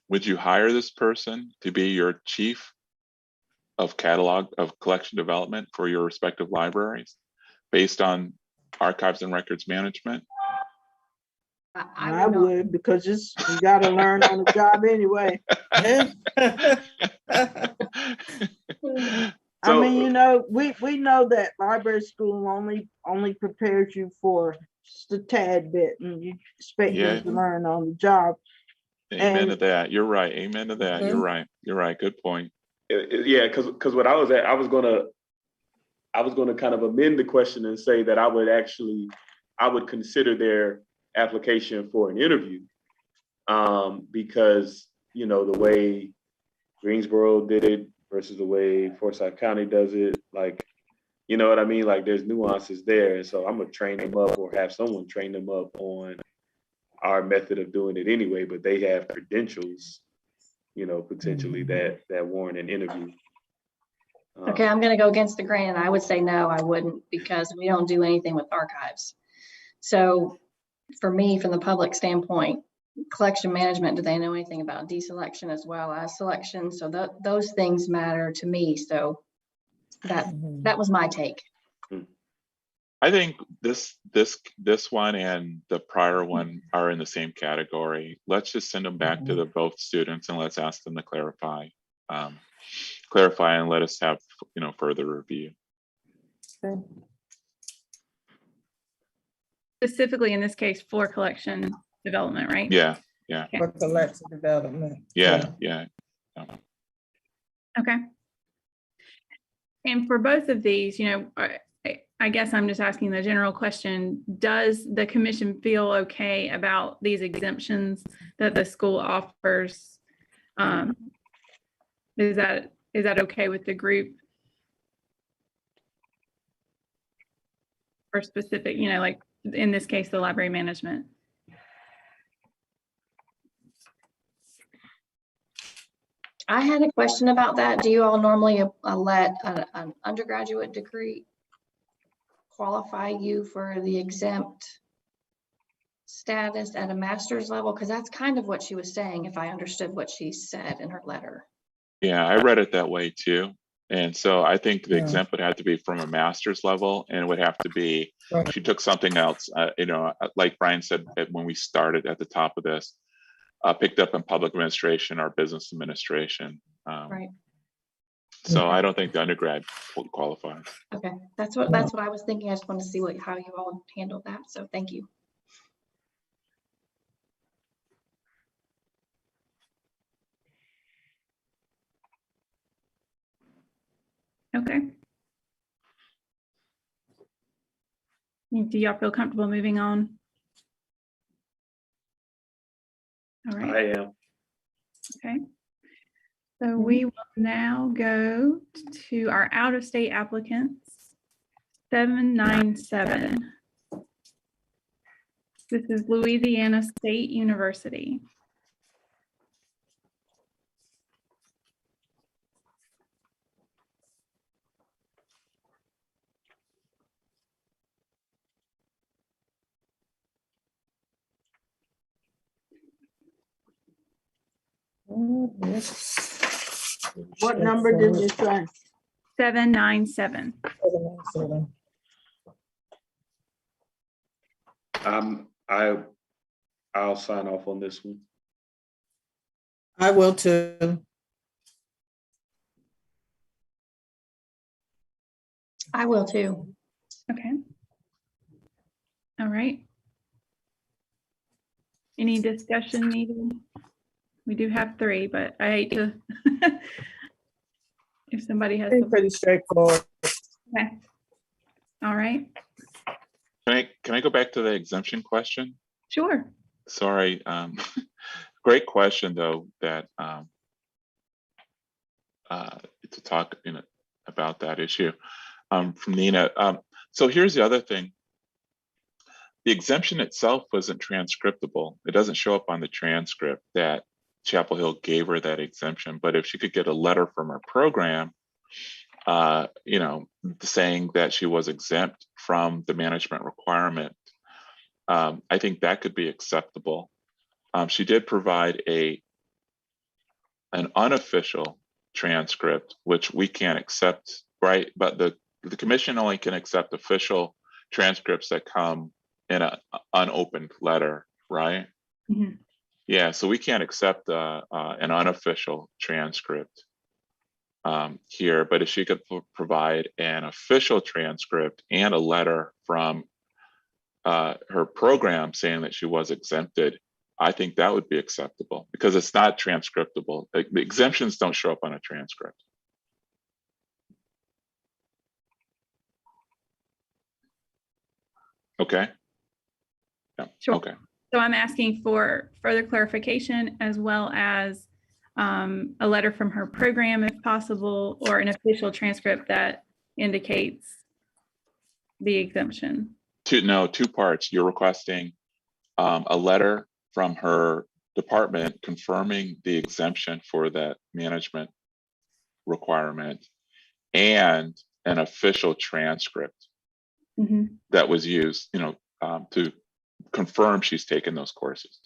Would you hire this person to be your chief of collection development for your respective libraries based on archives and records management? I would, because you got to learn on the job anyway. I mean, we know that library school only prepares you for just a tad bit, and you expect Yeah. them to learn on the job. Amen to that. You're right. Amen to that. Mhm. You're right. You're right. Good point. Yeah, because what I was at, I was gonna kind of amend the question and say that I would consider their application for an interview, because the way Greensboro did it versus the way Forsyth County does it, like, you know what I mean? Like, there's nuances there, and so I'm gonna train them up or have someone train them up on our method of doing it anyway. But they have credentials, potentially that warrant an interview. Okay, I'm gonna go against the grain, and I would say no, I wouldn't, because we don't do anything with archives. So for me, from the public standpoint, collection management, do they know anything about deselection as well as selection? So those things matter to me. So that was my take. I think this one and the prior one are in the same category. Let's just send them back to the both students and let's ask them to clarify and let us have further review. Okay. Specifically in this case for collection development, right? Yeah. For collection development. Yeah. Okay. And for both of these, I guess I'm just asking the general question, does the commission feel okay about these exemptions that the school offers? Is that okay with the group? Or specific, like in this case, the library management? I had a question about that. Do you all normally let an undergraduate degree qualify you for the exempt status at a master's level? Because that's kind of what she was saying, if I understood what she said in her letter. Yeah, I read it that way too. And so I think the exempt would have to be from a master's level, and it would have to be, she took something else, like Brian said when we started at the top of this, picked up in public administration or business administration. Right. So I don't think the undergrad would qualify. Okay, that's what I was thinking. I just wanted to see how you all handled that. So thank you. Okay. Do y'all feel comfortable moving on? All right. I am. Okay. So we will now go to our out-of-state applicants. 797. This is Louisiana State University. What number did you say? 797. I'll sign off on this one. I will too. I will too. Okay. All right. Any discussion needed? We do have 3, but I hate to, if somebody has. It's pretty straightforward. Okay. All right. Can I go back to the exemption question? Sure. Sorry. Great question though, that to talk about that issue from Nina. So here's the other thing. The exemption itself wasn't transcriptable. It doesn't show up on the transcript that Chapel Hill gave her that exemption, but if she could get a letter from her program, saying that she was exempt from the management requirement, I think that could be acceptable. She did provide an unofficial transcript, which we can't accept, right? But the commission only can accept official transcripts that come in an unopened letter, right? Mhm. Yeah, so we can't accept an unofficial transcript here, but if she could provide an official transcript and a letter from her program saying that she was exempted, I think that would be acceptable because it's not transcriptable. Like, the exemptions don't show up on a transcript. Okay. Yeah. Sure. Okay. So I'm asking for further clarification as well as a letter from her program if possible, or an official transcript that indicates the exemption. Two parts. You're requesting a letter from her department confirming the exemption for that management requirement and an official transcript Mhm. that was used, to confirm she's taken those courses.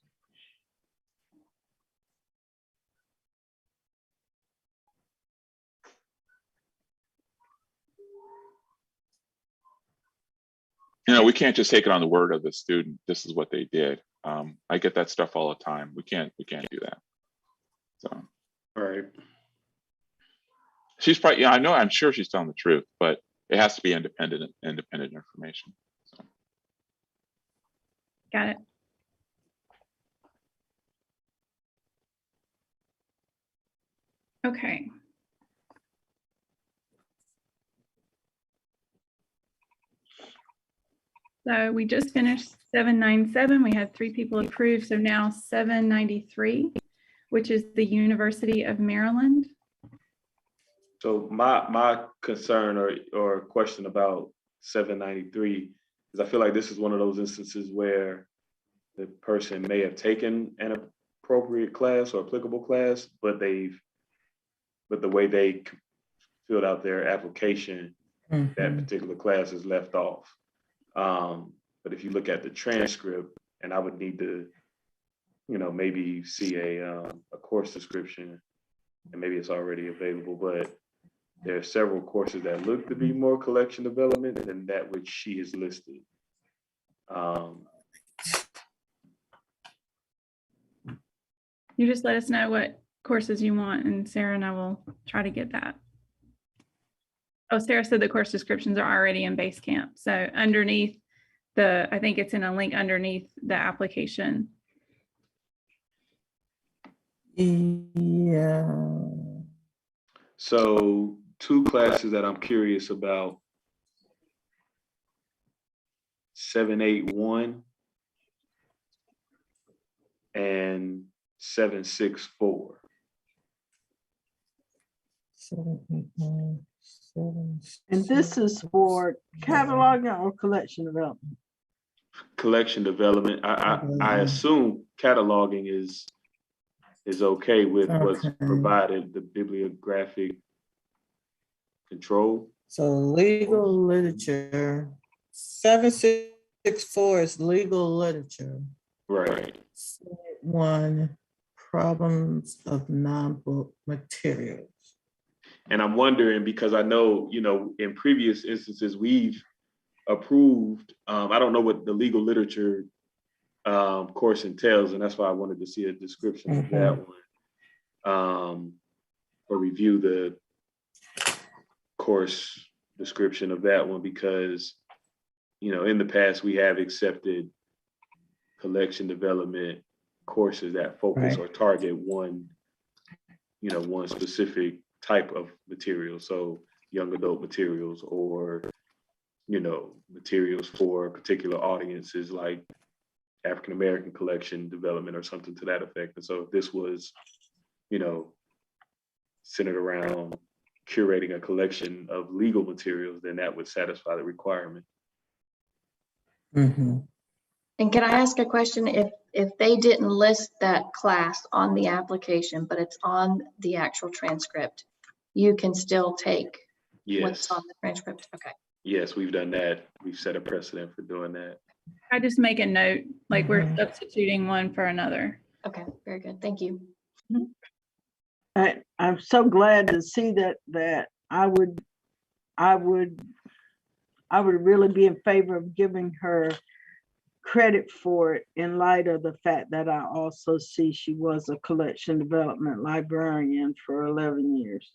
We can't just take it on the word of the student. This is what they did. I get that stuff all the time. We can't do that. So, All right. she's probably, I'm sure she's telling the truth, but it has to be independent information. So. Got it. Okay. So we just finished 797. We had 3 people approved. So now 793, which is the University of Maryland. So my concern or question about 793 is I feel like this is one of those instances where the person may have taken an appropriate class or applicable class, but the way they filled out their application, that particular class is left off. But if you look at the transcript, and I would need to, maybe see a course description, and maybe it's already available, but there are several courses that look to be more collection development than that which she has listed. You just let us know what courses you want, and Sarah and I will try to get that. Oh, Sarah said the course descriptions are already in Basecamp. So underneath I think it's in a link underneath the application. Yeah. So 2 classes that I'm curious about, 781 and 764. 789, 7. And this is for cataloging or collection development? collection development. I assume cataloging is okay with what's Okay. provided, the bibliographic control. So legal literature, 764 is legal literature. Right. One, problems of non-book materials. And I'm wondering, because I know, you know, in previous instances, we've approved, I don't know what the legal literature course entails, and that's why I wanted to see a description of that one. Or review the course description of that one, because, you know, in the past, we have accepted collection development courses that focus or target one, you know, one specific type of material. So young adult materials, or, you know, materials for particular audiences like African-American collection development or something to that effect. And so if this was, you know, centered around curating a collection of legal materials, then that would satisfy the requirement. Mm-hmm. And can I ask a question? If they didn't list that class on the application, but it's on the actual transcript, you can still take what's Yes, on the transcript? Okay. yes, we've done that. We've set a precedent for doing that. I just make a note, like we're Mhm. substituting one for another. Okay, very good. Thank you. I'm so glad to see that I would really be in favor of giving her credit for it, in light of the fact that I also see she was a collection development librarian for 11 years.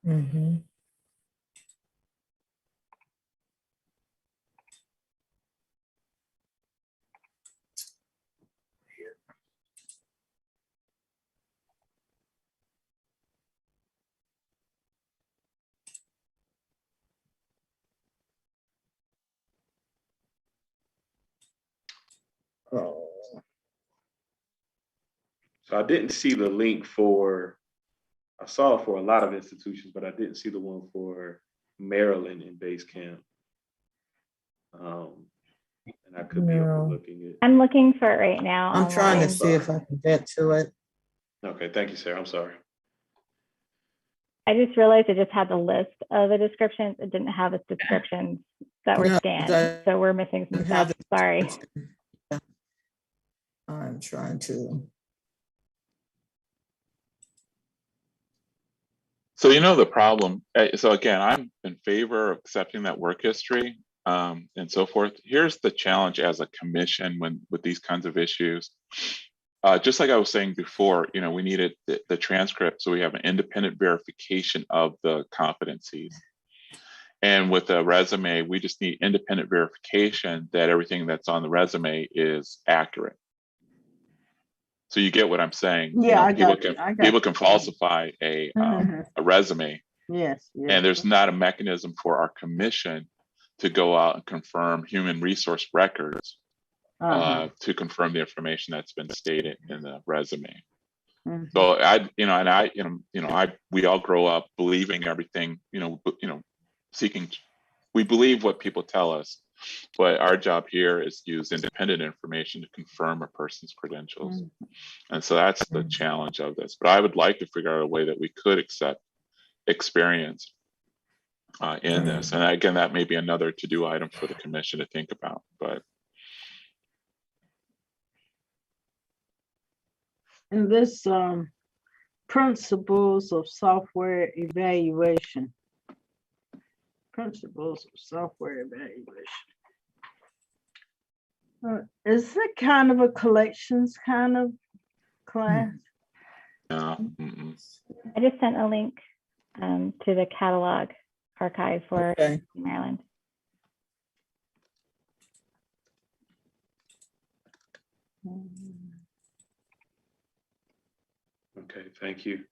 Mm-hmm. Oh. So I didn't see the link for, I saw it for a lot of institutions, but I didn't see the one for Maryland in base camp. And I could be No. overlooking it. I'm looking for it right now. I'm trying to online. see if I can get to it. Okay, thank you, Sarah. I'm sorry. I just realized it just had the list of the descriptions. It didn't have its descriptions that were No, scanned. that So we're missing some didn't have stuff. the Sorry. description. Yeah. I'm trying to. So you know the problem. So again, I'm in favor of accepting that work history and so forth. Here's the challenge as a commission with these kinds of issues. Just like I was saying before, you know, we needed the transcript so we have an independent verification of the competencies. And with a resume, we just need independent verification that everything that's on the resume is accurate. So you get what I'm saying? Yeah, you know, people can falsify a resume. Yes. And there's not a mechanism for our commission to go out and confirm human resource records to confirm the information that's been stated in the resume. So we all grow up believing everything, seeking, we believe what people tell us, but our job here is to use independent information to confirm a person's credentials. And so that's the challenge of this. But I would like to figure out a way that we could accept experience in this. And again, that may be another to-do item for the commission to think about, but. And this principles of software evaluation. Principles of software evaluation. Is it kind of a collections kind of class? No. I just sent a link to the catalog archive for Maryland. Okay, thank you.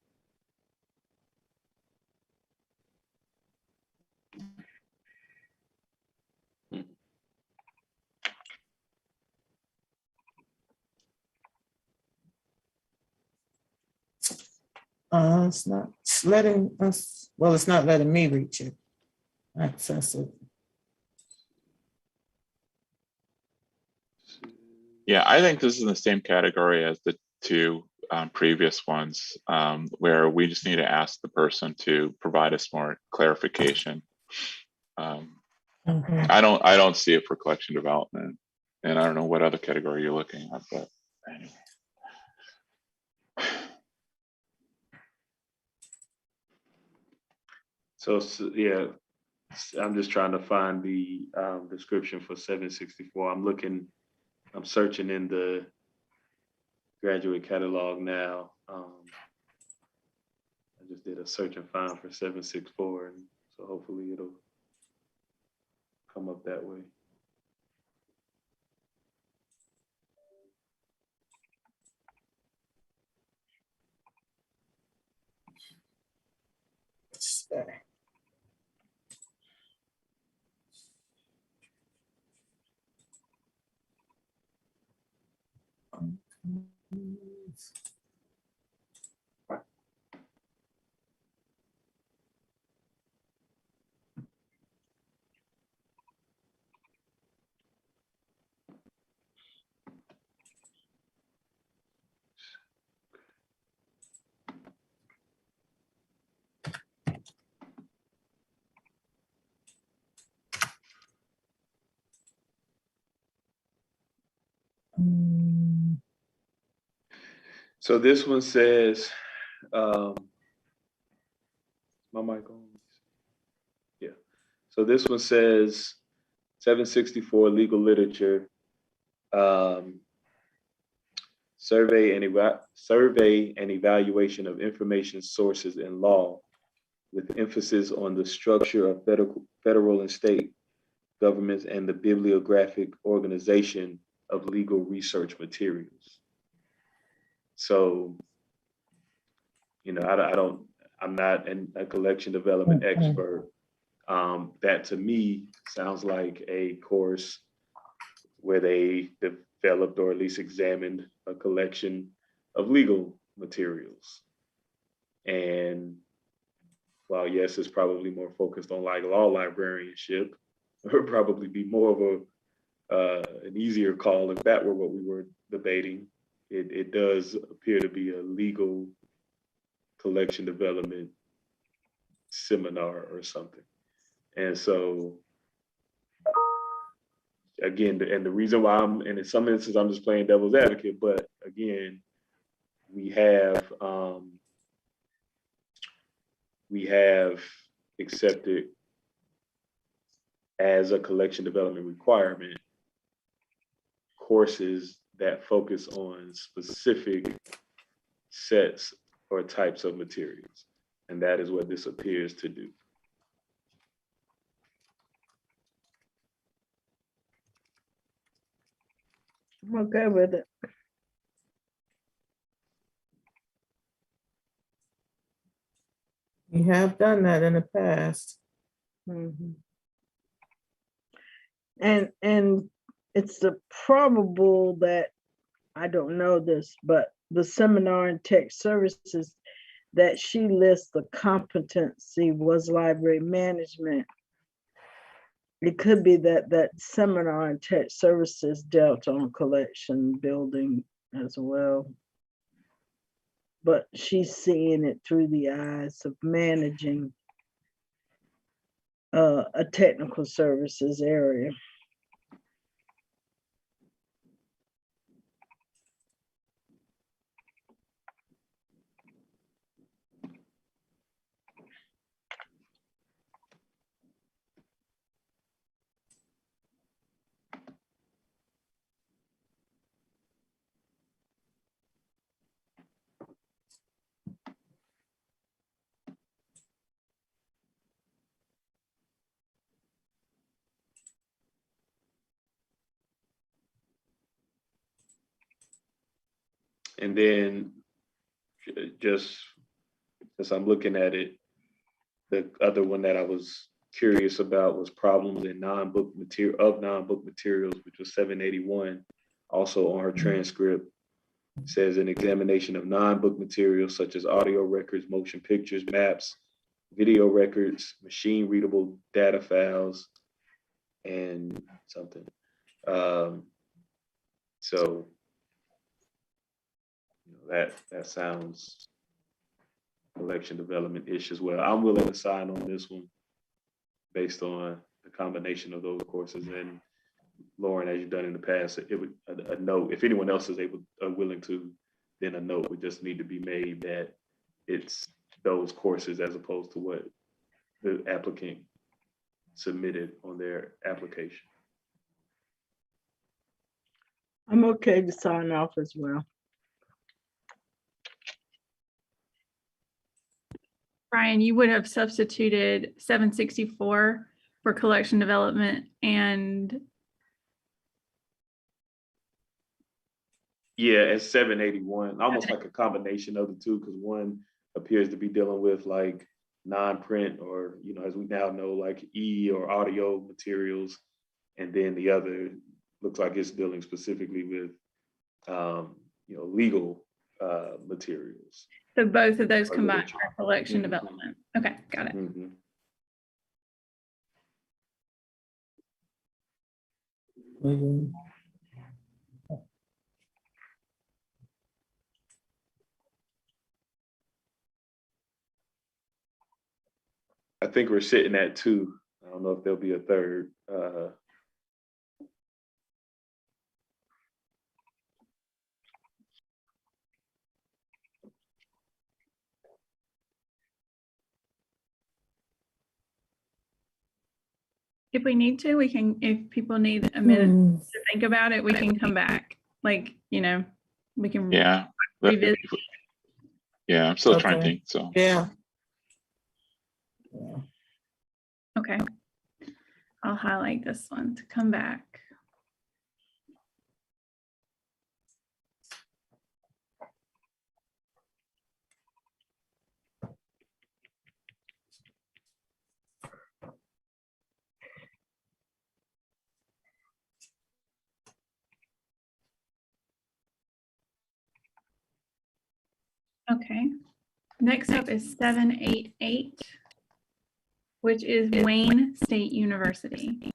It's not letting us, well, it's not letting me reach it, access it. Yeah, I think this is in the same category as the two previous ones, where we just need to ask the person to provide us more clarification. Mhm. I don't see it for collection development, and I don't know what other category you're looking at, but anyway. So, yeah, I'm just trying to find the description for 764. I'm searching in the graduate catalog now. I just did a search and find for 764, and so hopefully it'll come up that way. So this one says, my mic on? Yeah. So this one says 764 legal literature, survey and evaluation of information sources in law, with emphasis on the structure of federal and state governments and the bibliographic organization of legal research materials. So, you know, I'm not a collection development expert. That to me sounds like a course where they developed or at least examined a collection of legal materials. And while yes, it's probably more focused on like law librarianship, it would probably be more of an easier call if that were what we were debating. It does appear to be a legal collection development seminar or something. And so, again, and the reason why and in some instances I'm just playing devil's advocate, but again, we have accepted as a collection development requirement courses that focus on specific sets or types of materials. And that is what this appears to do. I'm okay with it. We have done that in the past. Mhm. And it's probable that, I don't know this, but the seminar and tech services that she lists, the competency was library management. It could be that seminar and tech services dealt on collection building as well. But she's seeing it through the eyes of managing a technical services area. And then just as I'm looking at it, the other one that I was curious about was problems in non-book materials, which was 781. Also on her transcript, it says an examination of non-book materials such as audio records, motion pictures, maps, video records, machine readable data files, and something. So that sounds collection development-ish as well. I'm willing to sign on this one based on the combination of those courses. And Lauren, as you've done in the past, it would a note, if anyone else is willing to, then a note would just need to be made that it's those courses as opposed to what the applicant submitted on their application. I'm okay to sign off as well. Brian, you would have substituted 764 for collection development and Yeah, as 781, almost like a combination of the two, because one appears to be dealing with like non-print or, as we now know, like or audio materials. And then the other looks like it's dealing specifically with, legal materials. so both of those Or combined literature. are collection Mhm. development. Okay, got it. Mhm. Mhm. I think we're sitting at 2. I don't know if there'll be a third. If we need to, we can, if people need a minute to think about it, we can come back. Like, we can Yeah. revisit. Yeah, I'm still trying to Okay. think, so. Yeah. Okay. I'll highlight this one to come back. Okay. Next up is 788, which is Wayne State University.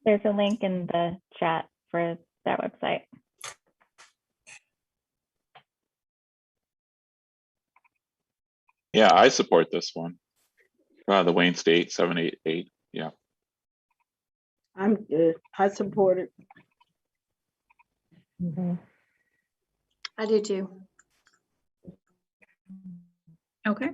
There's a link in the chat for that website. Yeah, I support this one. The Wayne State 788. Yeah. I'm good. I support it. Mhm. I do too. Okay.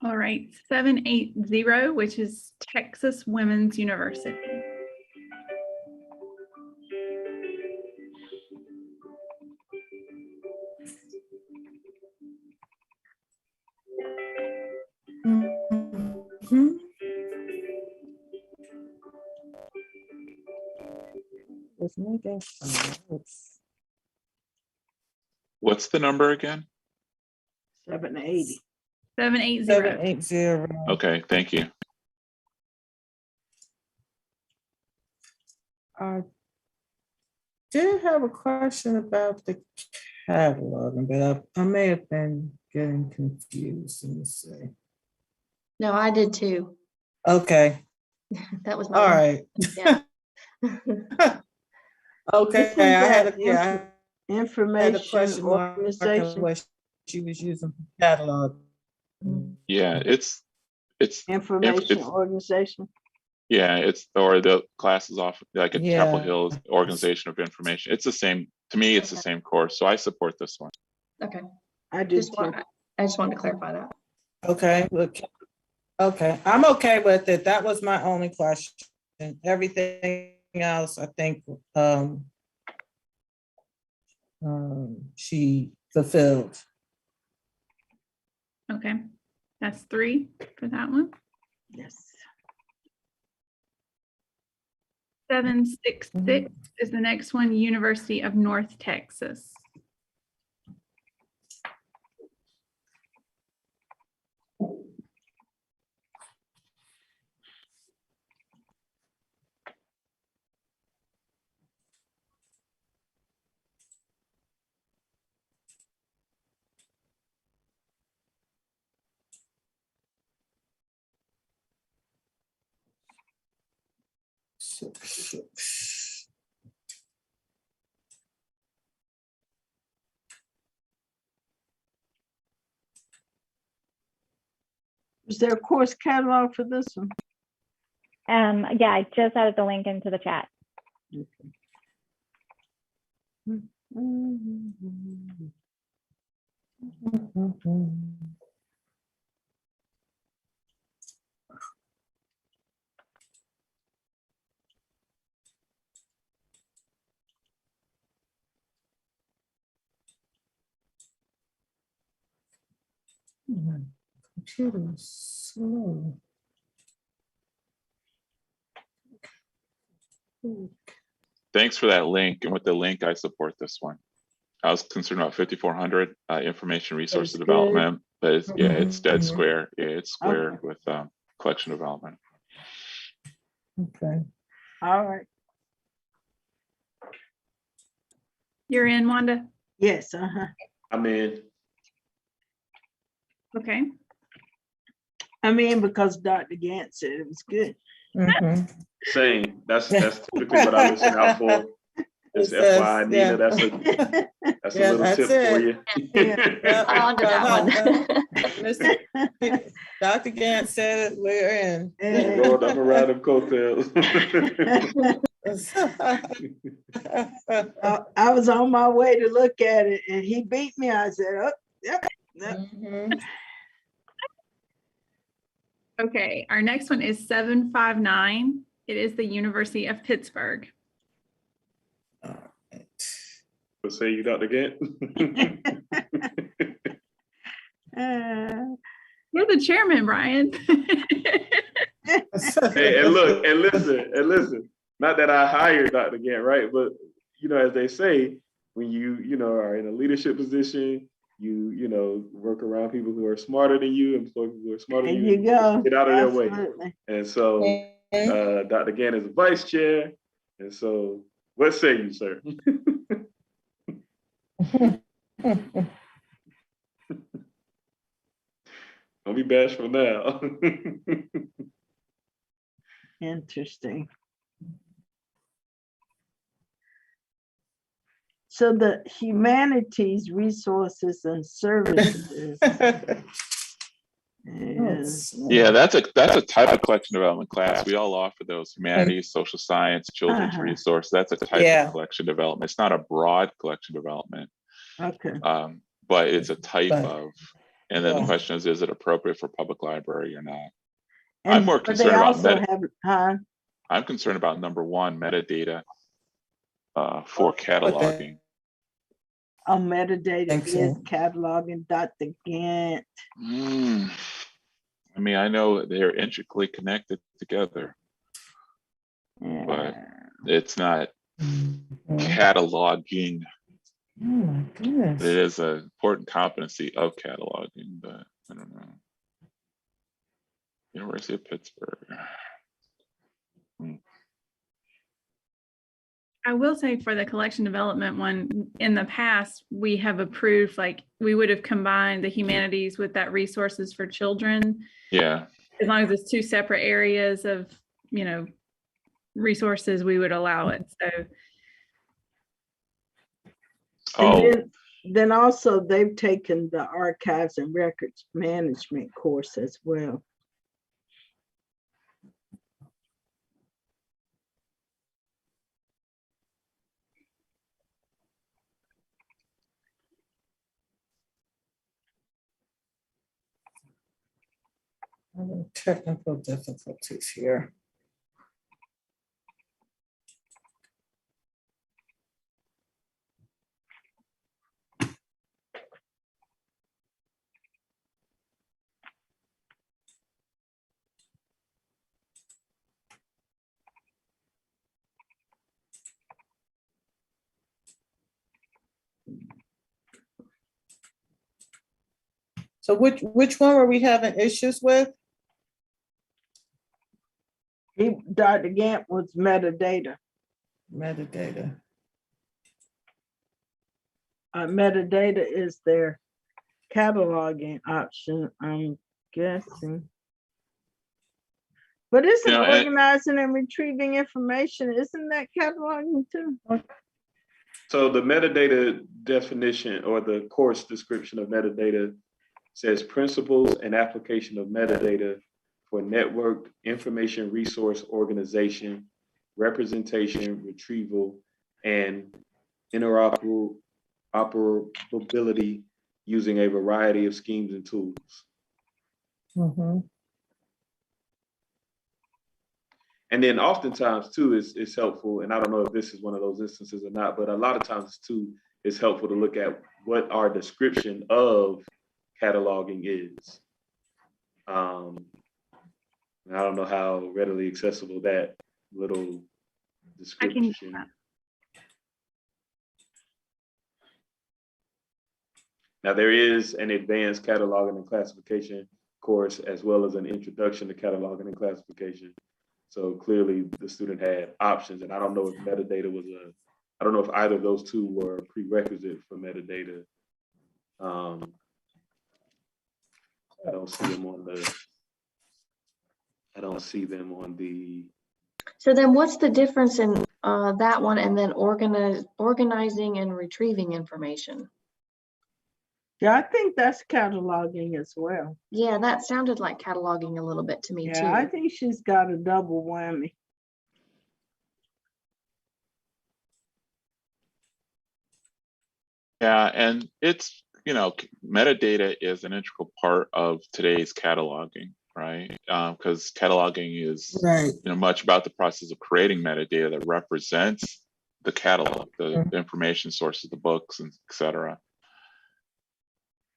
All right, 780, which is Texas Women's University. Mhm. Let's make it. What's the number again? 780. 780. 780. Okay, thank you. I did have a question about the catalog, but I may have been getting confused. Let me see. No, I did too. Okay, That was my all one. right. Yeah. Okay, Isn't I had that I had a Information question mark on organization, what she was using for catalog. Yeah, it's information organization. yeah, it's or the class is off like a Chapel Yeah. Hill organization of information. It's the same, to me, it's the same course. So I support this one. Okay. I did Just too. I just wanted to clarify that. Okay, look. Okay, I'm okay with it. That was my only question. Everything else, I think, she fulfilled. Okay, that's 3 for that one. Yes. 766 is the next one, University of North Texas. Is there a course catalog for this one? Yeah, I just added the link into the chat. Computer is slow. Thanks for that link. And with the link, I support this one. I was concerned about 5400 information resources That's good. development, but it's, yeah, it's dead Mhm. square. Yeah, it's square Okay. with collection development. Okay. All right. You're in, Wanda? Yes, I'm in. Okay. I'm in because Dr. Gant said it was good. Mhm. Same. That's typically what I listen out for. It's It says, FYI, Nina. yeah. That's a Yeah, little that's tip it. for you. Yeah. On to that one. Dr. Gant said it, we're in. Rolled up around them coattails. I was on my way to look at it and he beat me. I said, oh, yep. Mhm. Okay, our next one is 759. It is the University of Pittsburgh. What say you, Dr. Gant? You're the chairman, Brian. Hey, and look, and listen. Not that I hired Dr. Gant, right? But as they say, when you are in a leadership position, you work around people who are smarter than you, employ people who are smarter There than you go. get out of their way. Absolutely. And so Dr. Gant is the vice chair. And so what say you, sir? Don't be bashful now. Interesting. So the humanities, resources, and services is Yeah, that's a type of collection development class. We all offer those: humanities, social science, children's resource. That's a type of collection development. It's not a broad collection development, okay. but it's a type But- of. And then the question is it appropriate for public library or not? And I'm more but concerned they about also have, I'm concerned about number one, metadata for cataloging. metadata Thank is you. cataloging. Dr. Gant. I mean, I know they're intricately connected together, but it's not cataloging. Oh my goodness. It is an important competency of cataloging, but I don't know. University of Pittsburgh. I will say for the collection development one, in the past, we have approved, like, we would have combined the humanities with that resources for children. Yeah. As long as it's two separate areas of, resources, we would allow it. So And then also they've taken the archives and records management course as well. Having technical difficulties here. So which one were we having issues with? Dr. Gant was metadata. Metadata. Metadata is their cataloging option, I'm guessing. But isn't Yeah, and- organizing and retrieving information, isn't that cataloging too? So the metadata definition or the course description of metadata says principles and application of metadata for network information resource organization, representation, retrieval, and interoperability using a variety of schemes and tools. Mhm. And then oftentimes too, it's helpful, and I don't know if this is one of those instances or not, but a lot of times too, it's helpful to look at what our description of cataloging is. And I don't know how readily accessible that little description. Now there is an advanced cataloging and classification course as well as an introduction to cataloging and classification. So clearly the student had options, and I don't know if metadata was I don't know if either of those two were a prerequisite for metadata. I don't see them on the, So then what's the difference in that one and then organizing and retrieving information? Yeah, I think that's cataloging as well. Yeah, that sounded like cataloging a little bit to me Yeah, I too. think she's got a double whammy. Yeah, and it's, metadata is an integral part of today's cataloging, right? Because cataloging is, Right. much about the process of creating metadata that represents the catalog, the information sources, the books, and et cetera.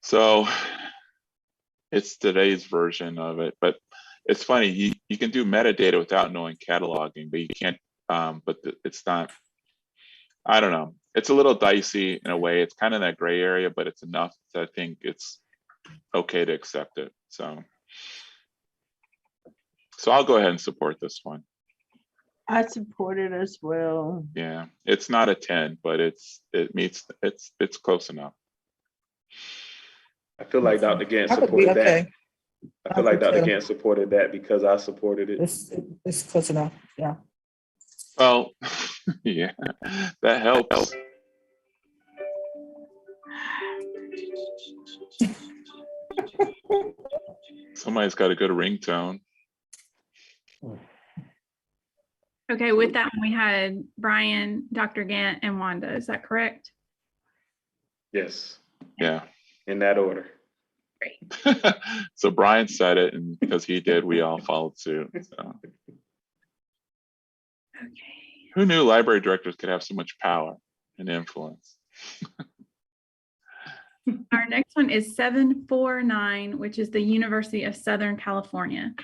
So it's today's version of it, but it's funny, you can do metadata without knowing cataloging, but you can't, it's not, I don't know. It's a little dicey in a way. It's kind of that gray area, but it's enough that I think it's okay to accept it. So I'll go ahead and support this one. I support it as well. Yeah, it's not a 10, but it's close enough. I feel like Dr. Gant I could be supported that. okay. I feel like could Dr. too. Gant supported that because I supported it. It's close enough. Yeah. Well, yeah, that helps. Somebody's got a good ringtone. Okay, with that, we had Brian, Dr. Gant, and Wanda. Is that correct? Yes, Yeah. in that order. So Brian said it, and because he did, we all followed suit. So. Okay. Who knew library directors could have so much power and influence? Our next one is 749, which is the University of Southern California.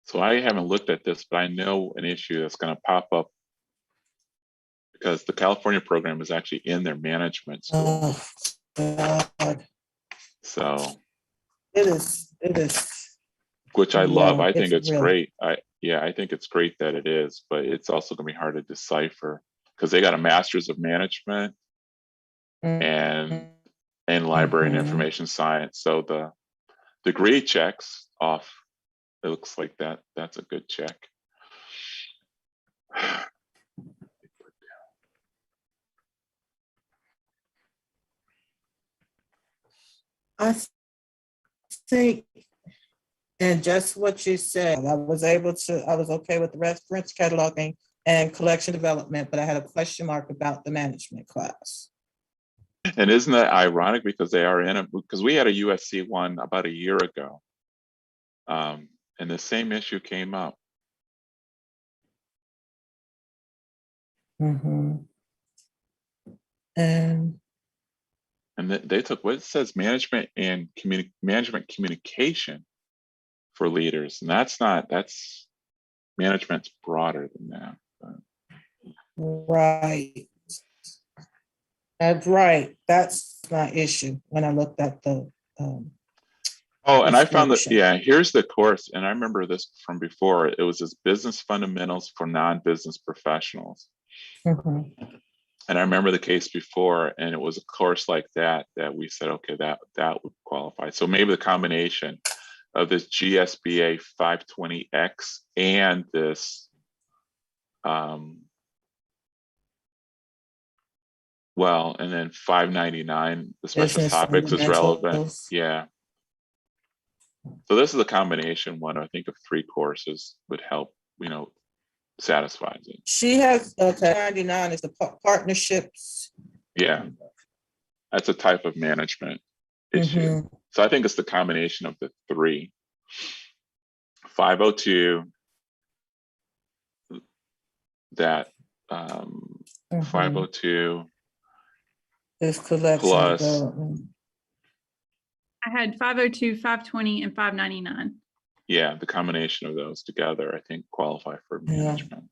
So I haven't looked at this, but I know an issue that's going to pop up because the California program is actually in their management school. Oh, God. So It is. which I love. Yeah, I think it's really- great. I think it's great that it is, but it's also going to be hard to decipher because they got a master's of management and library and information science. So the degree checks off. It looks like that's a good check. I think, and just what you said, I was okay with the reference cataloging and collection development, but I had a question mark about the management class. And isn't that ironic because they are in it, because we had a USC one about a year ago. And the same issue came up. Mm-hmm. And they took what it says management and management communication for leaders. And that's management's broader than that. right. That's right. That's my issue when I looked at the Oh, and I found that, description. yeah, here's the course. And I remember this from before. It was this business fundamentals for non-business professionals. Mhm. And I remember the case before, and it was a course like that we said, okay, that would qualify. So maybe the combination of this GSBA 520X and this, well, and then 599, the special Business topics is relevant. fundamentals. Yeah. So this is a combination one, I think, of 3 courses would help, satisfies it. She has, 99 is the partnerships. Yeah. That's a type of management issue. So I think it's the combination of the 3. 502, that 502 Is collection plus, development. I had 502, 520, and 599. yeah, the combination of those together, I think, qualify for management.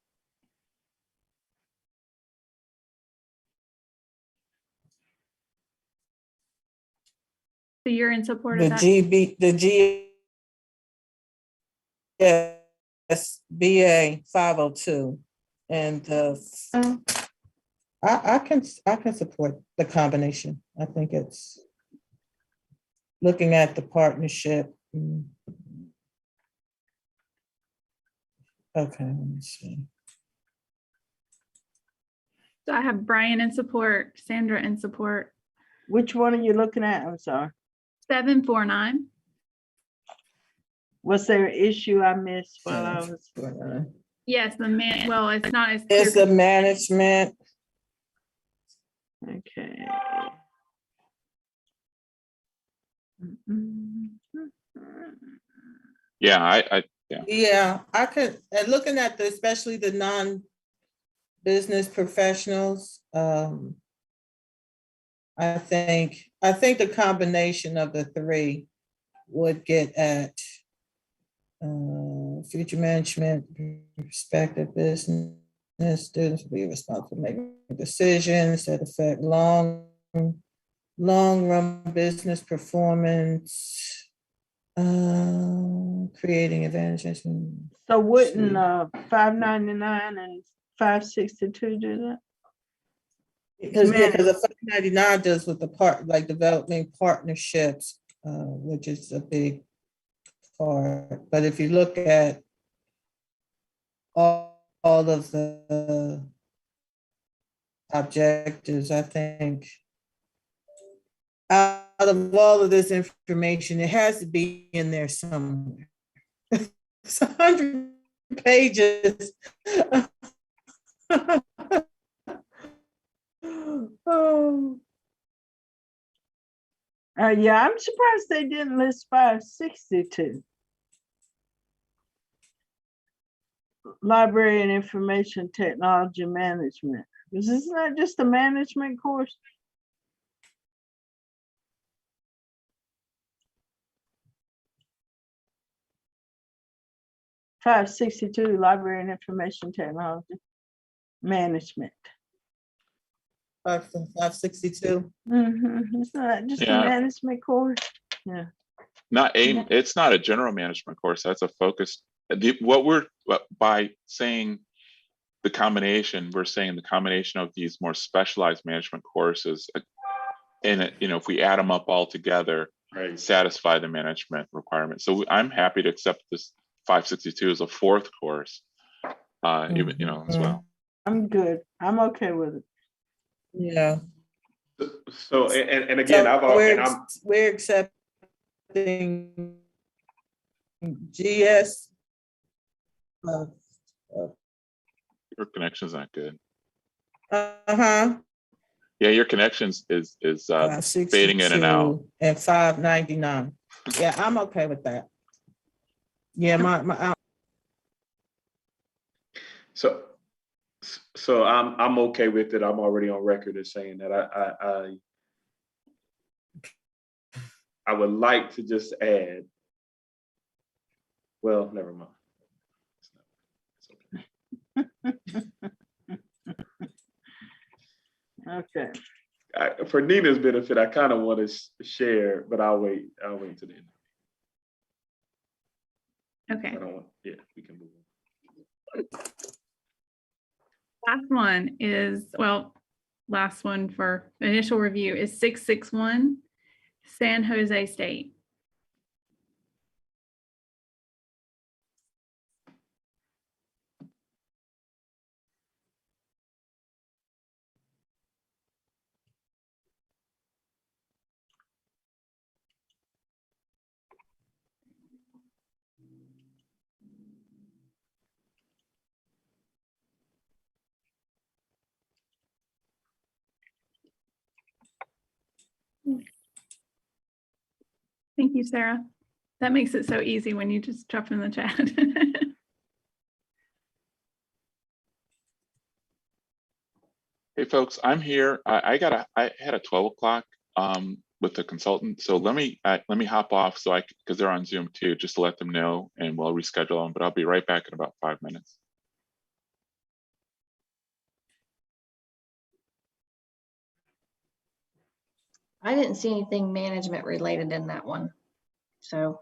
So you're in support The of that? GSBA 502, and I can support the combination. I think it's looking at the partnership. Okay, let me see. So I have Brian in support, Sandra in support. Which one are you looking at? I'm sorry. 749. Was there an issue I missed while I was? Yes, well, it's not as clear. It's the management. Okay. Yeah, Yeah, I could, and looking at especially the non-business professionals, I think the combination of the 3 would get at future management, perspective business, students will be responsible for making decisions that affect long-run business performance, creating advantages. So wouldn't 599 and 562 do that? Because the 599 deals with the like developing partnerships, which is a big part. But if you look at all of the objectives, I think out of all of this information, it has to be in there somewhere. It's 100 pages. Oh. Yeah, I'm surprised they didn't list 562. Library and Information Technology Management. Isn't that just a management course? $562, Library and Information Technology Management. 562. It's not just a management course. Yeah. It's not a general management course. That's a focus. By saying the combination, we're saying the combination of these more specialized management courses, and if we add them up all together, satisfy the management requirement. So I'm happy to accept this 562 as a 4th course, even as well. I'm good. I'm okay with it. Yeah. So and again, we're accepting GS. Your connection's not good. Yeah, your connections is fading in and out. And 599. Yeah, I'm okay with that. Yeah, my So I'm okay with it. I'm already on record as saying that I would like to just add. Well, never mind. Okay. For Nina's benefit, I kind of want to share, but I'll wait to the end. Okay. We can move on. Last one is, well, last one for initial review is 661 San Jose State. Thank you, Sarah. That makes it so easy when you just drop in the chat. Hey, folks, I'm here. I had a 12 o'clock with the consultant. So let me hop off because they're on Zoom too, just to let them know, and we'll reschedule them, but I'll be right back in about 5 minutes. I didn't see anything management related in that one. So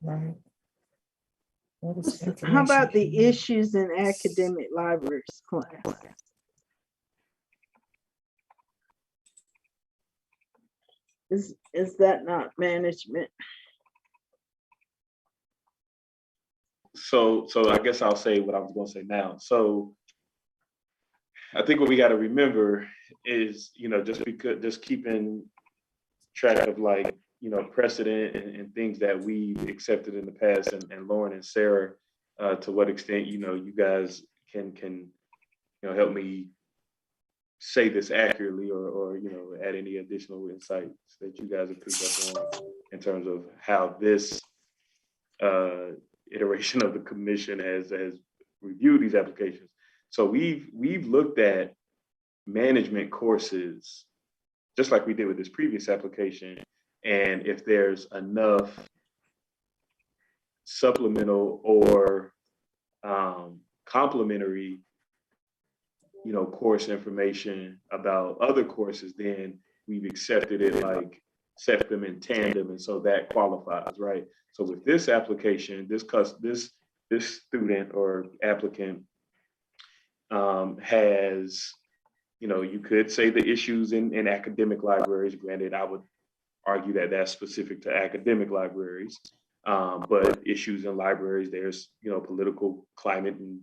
Right. What is How about the information? issues in academic libraries class? Is that not management? So I guess I'll say what I was going to say now. So I think what we got to remember is, just keeping track of precedent and things that we accepted in the past, and Lauren and Sarah, to what extent, you guys can help me say this accurately, or add any additional insights that you guys have picked up on in terms of how this iteration of the commission has reviewed these applications. So we've looked at management courses, just like we did with this previous application, and if there's enough supplemental or complementary course information about other courses, then we've accepted it like set them in tandem, and so that qualifies, right? So with this application, this student or applicant has, you could say the issues in academic libraries. Granted, I would argue that that's specific to academic libraries, but issues in libraries, there's political climate and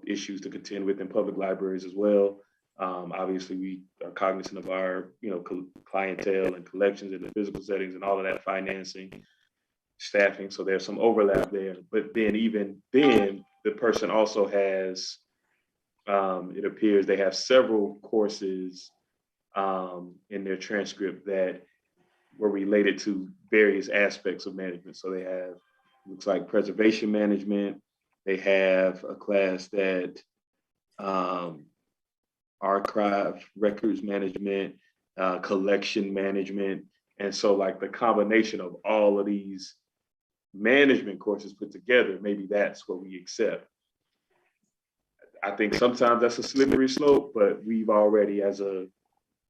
issues to contend with in public libraries as well. Obviously, we are cognizant of our clientele and collections in the physical settings and all of that, financing, staffing. So there's some overlap there. But then even then, the person also has, it appears they have several courses in their transcript that were related to various aspects of management. So they have, looks like preservation management. They have a class that archive records management, collection management. And so like the combination of all of these management courses put together, maybe that's what we accept. I think sometimes that's a slippery slope, but we've already, as a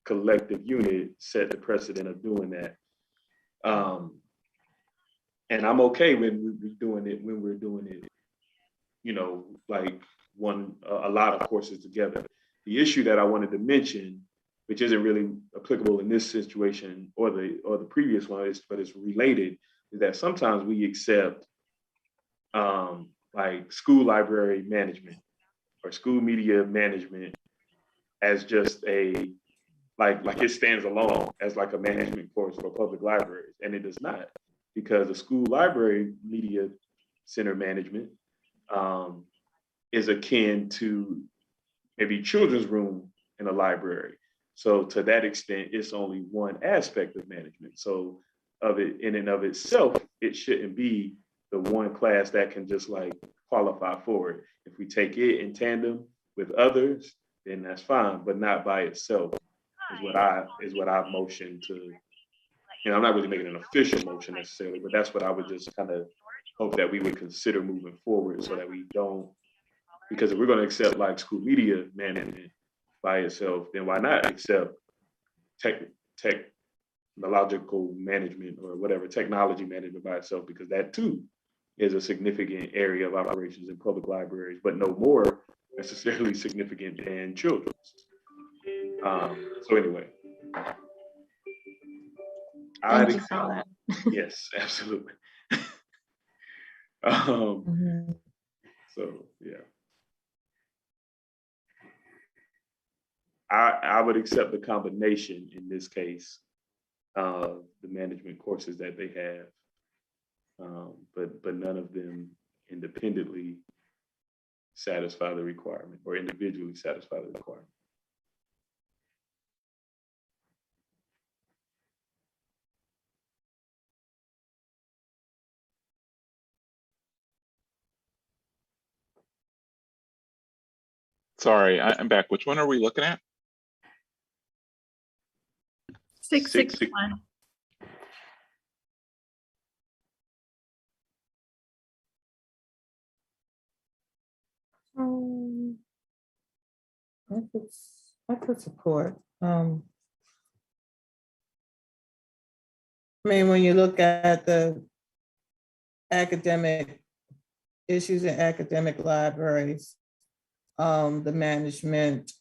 collective unit, set the precedent of doing that. And I'm okay when we're doing it, like a lot of courses together. The issue that I wanted to mention, which isn't really applicable in this situation or the previous one, but it's related, is that sometimes we accept like school library management or school media management as just a like it stands alone as like a management course for public libraries, and it does not, because the school library media center management is akin to maybe children's room in a library. So to that extent, it's only one aspect of management. So of it in and of itself, it shouldn't be the one class that can just like qualify for it. If we take it in tandem with others, then that's fine, but not by itself is what I motioned to. I'm not really making an official motion necessarily, but that's what I would just kind of hope that we would consider moving forward, so that we don't, because if we're going to accept like school media management by itself, then why not accept technological management or whatever, technology management by itself, because that too is a significant area of operations in public libraries, but no more necessarily significant than children's. So anyway. Thank you for all that. Yes, absolutely. Mhm. So yeah. I would accept the combination in this case of the management courses that they have, but none of them independently satisfy the requirement or individually satisfy the requirement. Sorry, I'm back. Which one are we looking at? 661. I could support. I mean, when you look at the academic issues in academic libraries, the management,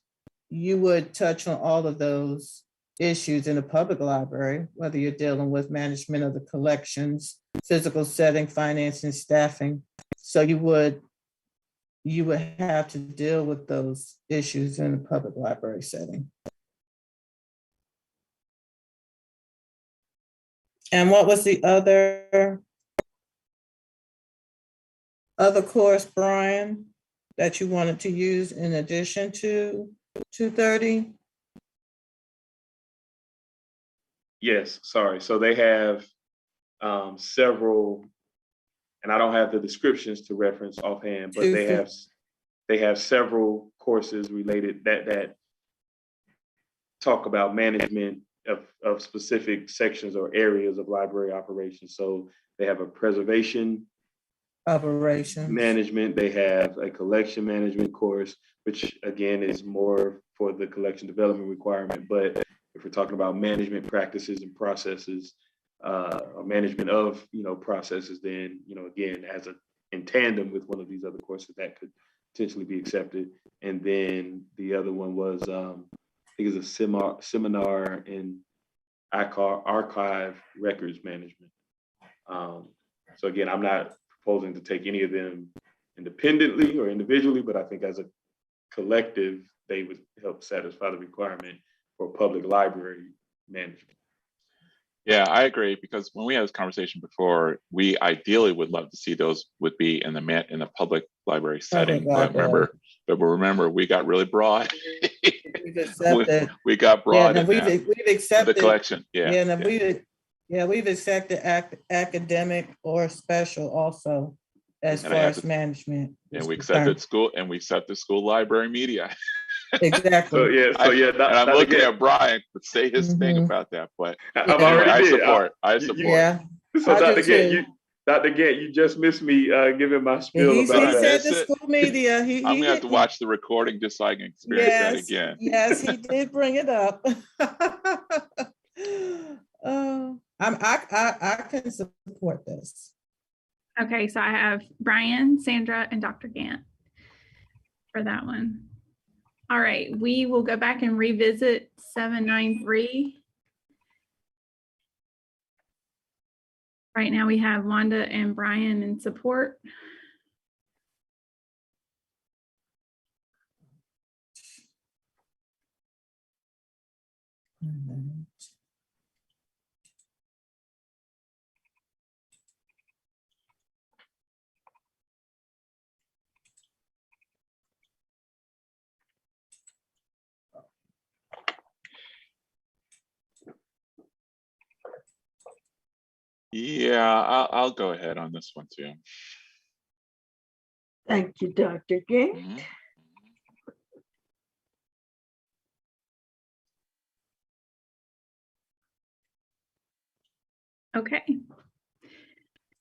you would touch on all of those issues in a public library, whether you're dealing with management of the collections, physical setting, financing, staffing. So you would have to deal with those issues in a public library setting. And what was the other course, Brian, that you wanted to use in addition to 230? Yes, sorry. So they have several, and I don't have the descriptions to reference offhand, but they have several courses related that talk about management of specific sections or areas of library operations. So they have a preservation Operations. management, they have a collection management course, which again is more for the collection development requirement. But if we're talking about management practices and processes, or management of processes, then again, in tandem with one of these other courses that could potentially be accepted. And then the other one was I think it's a seminar in archive records management. So again, I'm not proposing to take any of them independently or individually, but I think as a collective, they would help satisfy the requirement for public library management. Yeah, I agree, because when we had this conversation before, we ideally would love to see those would be in the public library setting. But remember, we got really broad. We've accepted. we got broad. Yeah, we've accepted the collection. We've accepted academic or special also as And far as management. And we accepted school, and we accepted school library media. Exactly. I'm looking at Brian to say his thing about that, but I support. Yeah. So Dr. Gant, you just missed me giving my spiel He about that. said the school media. I'm gonna have to watch the recording just so I can experience that again. Yes, he did bring it up. I can support this. Okay, so I have Brian, Sandra, and Dr. Gant for that one. All right, we will go back and revisit 793. Right now we have Wanda and Brian in support. Yeah, I'll go ahead on this one too. Thank you, Dr. Gant. Mm-hmm. Okay.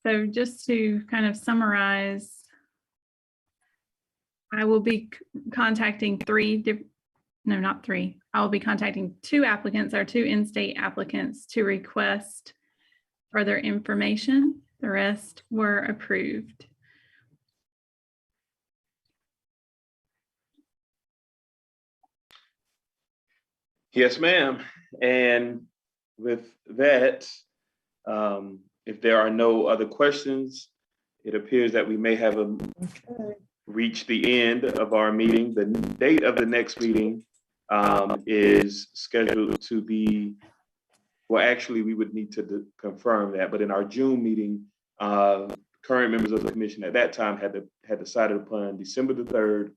So just to kind of summarize, I will be contacting 3 no, not 3. I will be contacting 2 applicants, our 2 in-state applicants, to request further information. The rest were approved. Yes, ma'am. And with that, if there are no other questions, it appears that we may have reached the end of our meeting. The date of the next meeting is scheduled to be, well, actually, we would need to confirm that, but in our June meeting, current members of the commission at that time had decided upon December the 3rd,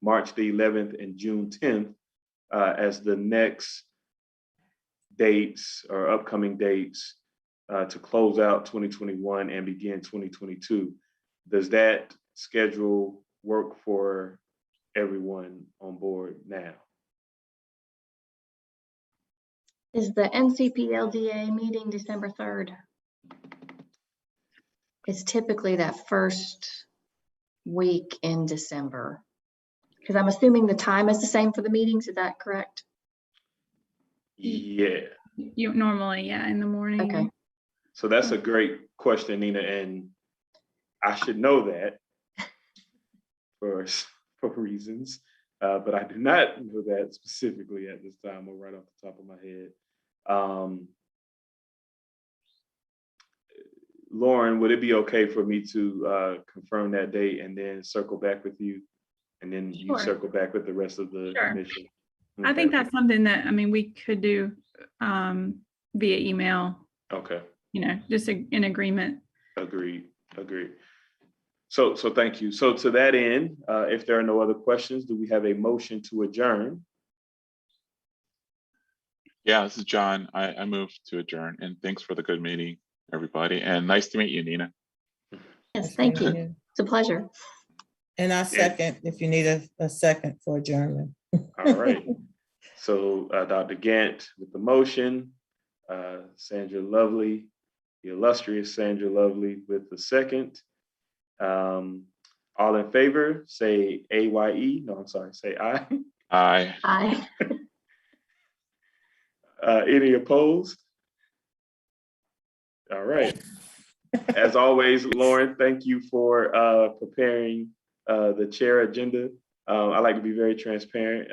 March the 11th, and June 10th as the next dates or upcoming dates to close out 2021 and begin 2022. Does that schedule work for everyone on board now? Is the NCPLDA meeting December 3rd? It's typically that first week in December. Because I'm assuming the time is the same for the meetings, is that correct? Yeah. You normally, yeah, in the morning. Okay. So that's a great question, Nina, and I should know that for reasons, but I do not know that specifically at this time or right off the top of my head. Lauren, would it be okay for me to confirm that date and then circle back with you? And then you Sure. circle back with the rest of the Sure. commission? I think Okay. that's something that, I mean, we could do via email, Okay. just in agreement. Agreed. So thank you. So to that end, if there are no other questions, do we have a motion to adjourn? Yeah, this is John. I move to adjourn, and thanks for the good meeting, everybody. And nice to meet you, Nina. Yes, thank you. It's a pleasure. And I second, if you need a second for adjournment. All right. So Dr. Gant with the motion, Sandra Lovely, the illustrious Sandra Lovely with the second. All in favor, say AYE. No, I'm sorry, say aye. Aye. Aye. Any opposed? All right. As always, Lauren, thank you for preparing the chair agenda. I like to be very transparent.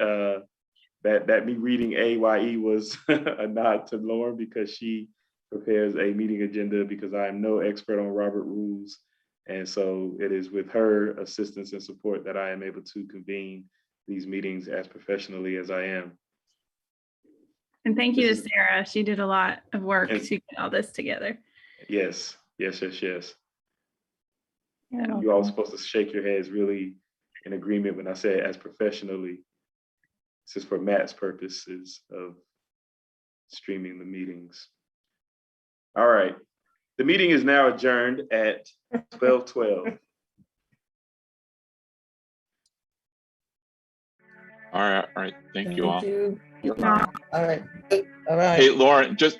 That me reading AYE was a nod to Lauren because she prepares a meeting agenda because I am no expert on Robert rules. And so it is with her assistance and support that I am able to convene these meetings as professionally as I am. And thank you to Sarah. She did a lot of work to get all this together. Yes. You're You all welcome. supposed to shake your heads really in agreement when I say as professionally. This is for Matt's purposes of streaming the meetings. All right. The meeting is now adjourned at 12:12. All right. Thank you all. All right. All right. Hey, Lauren, just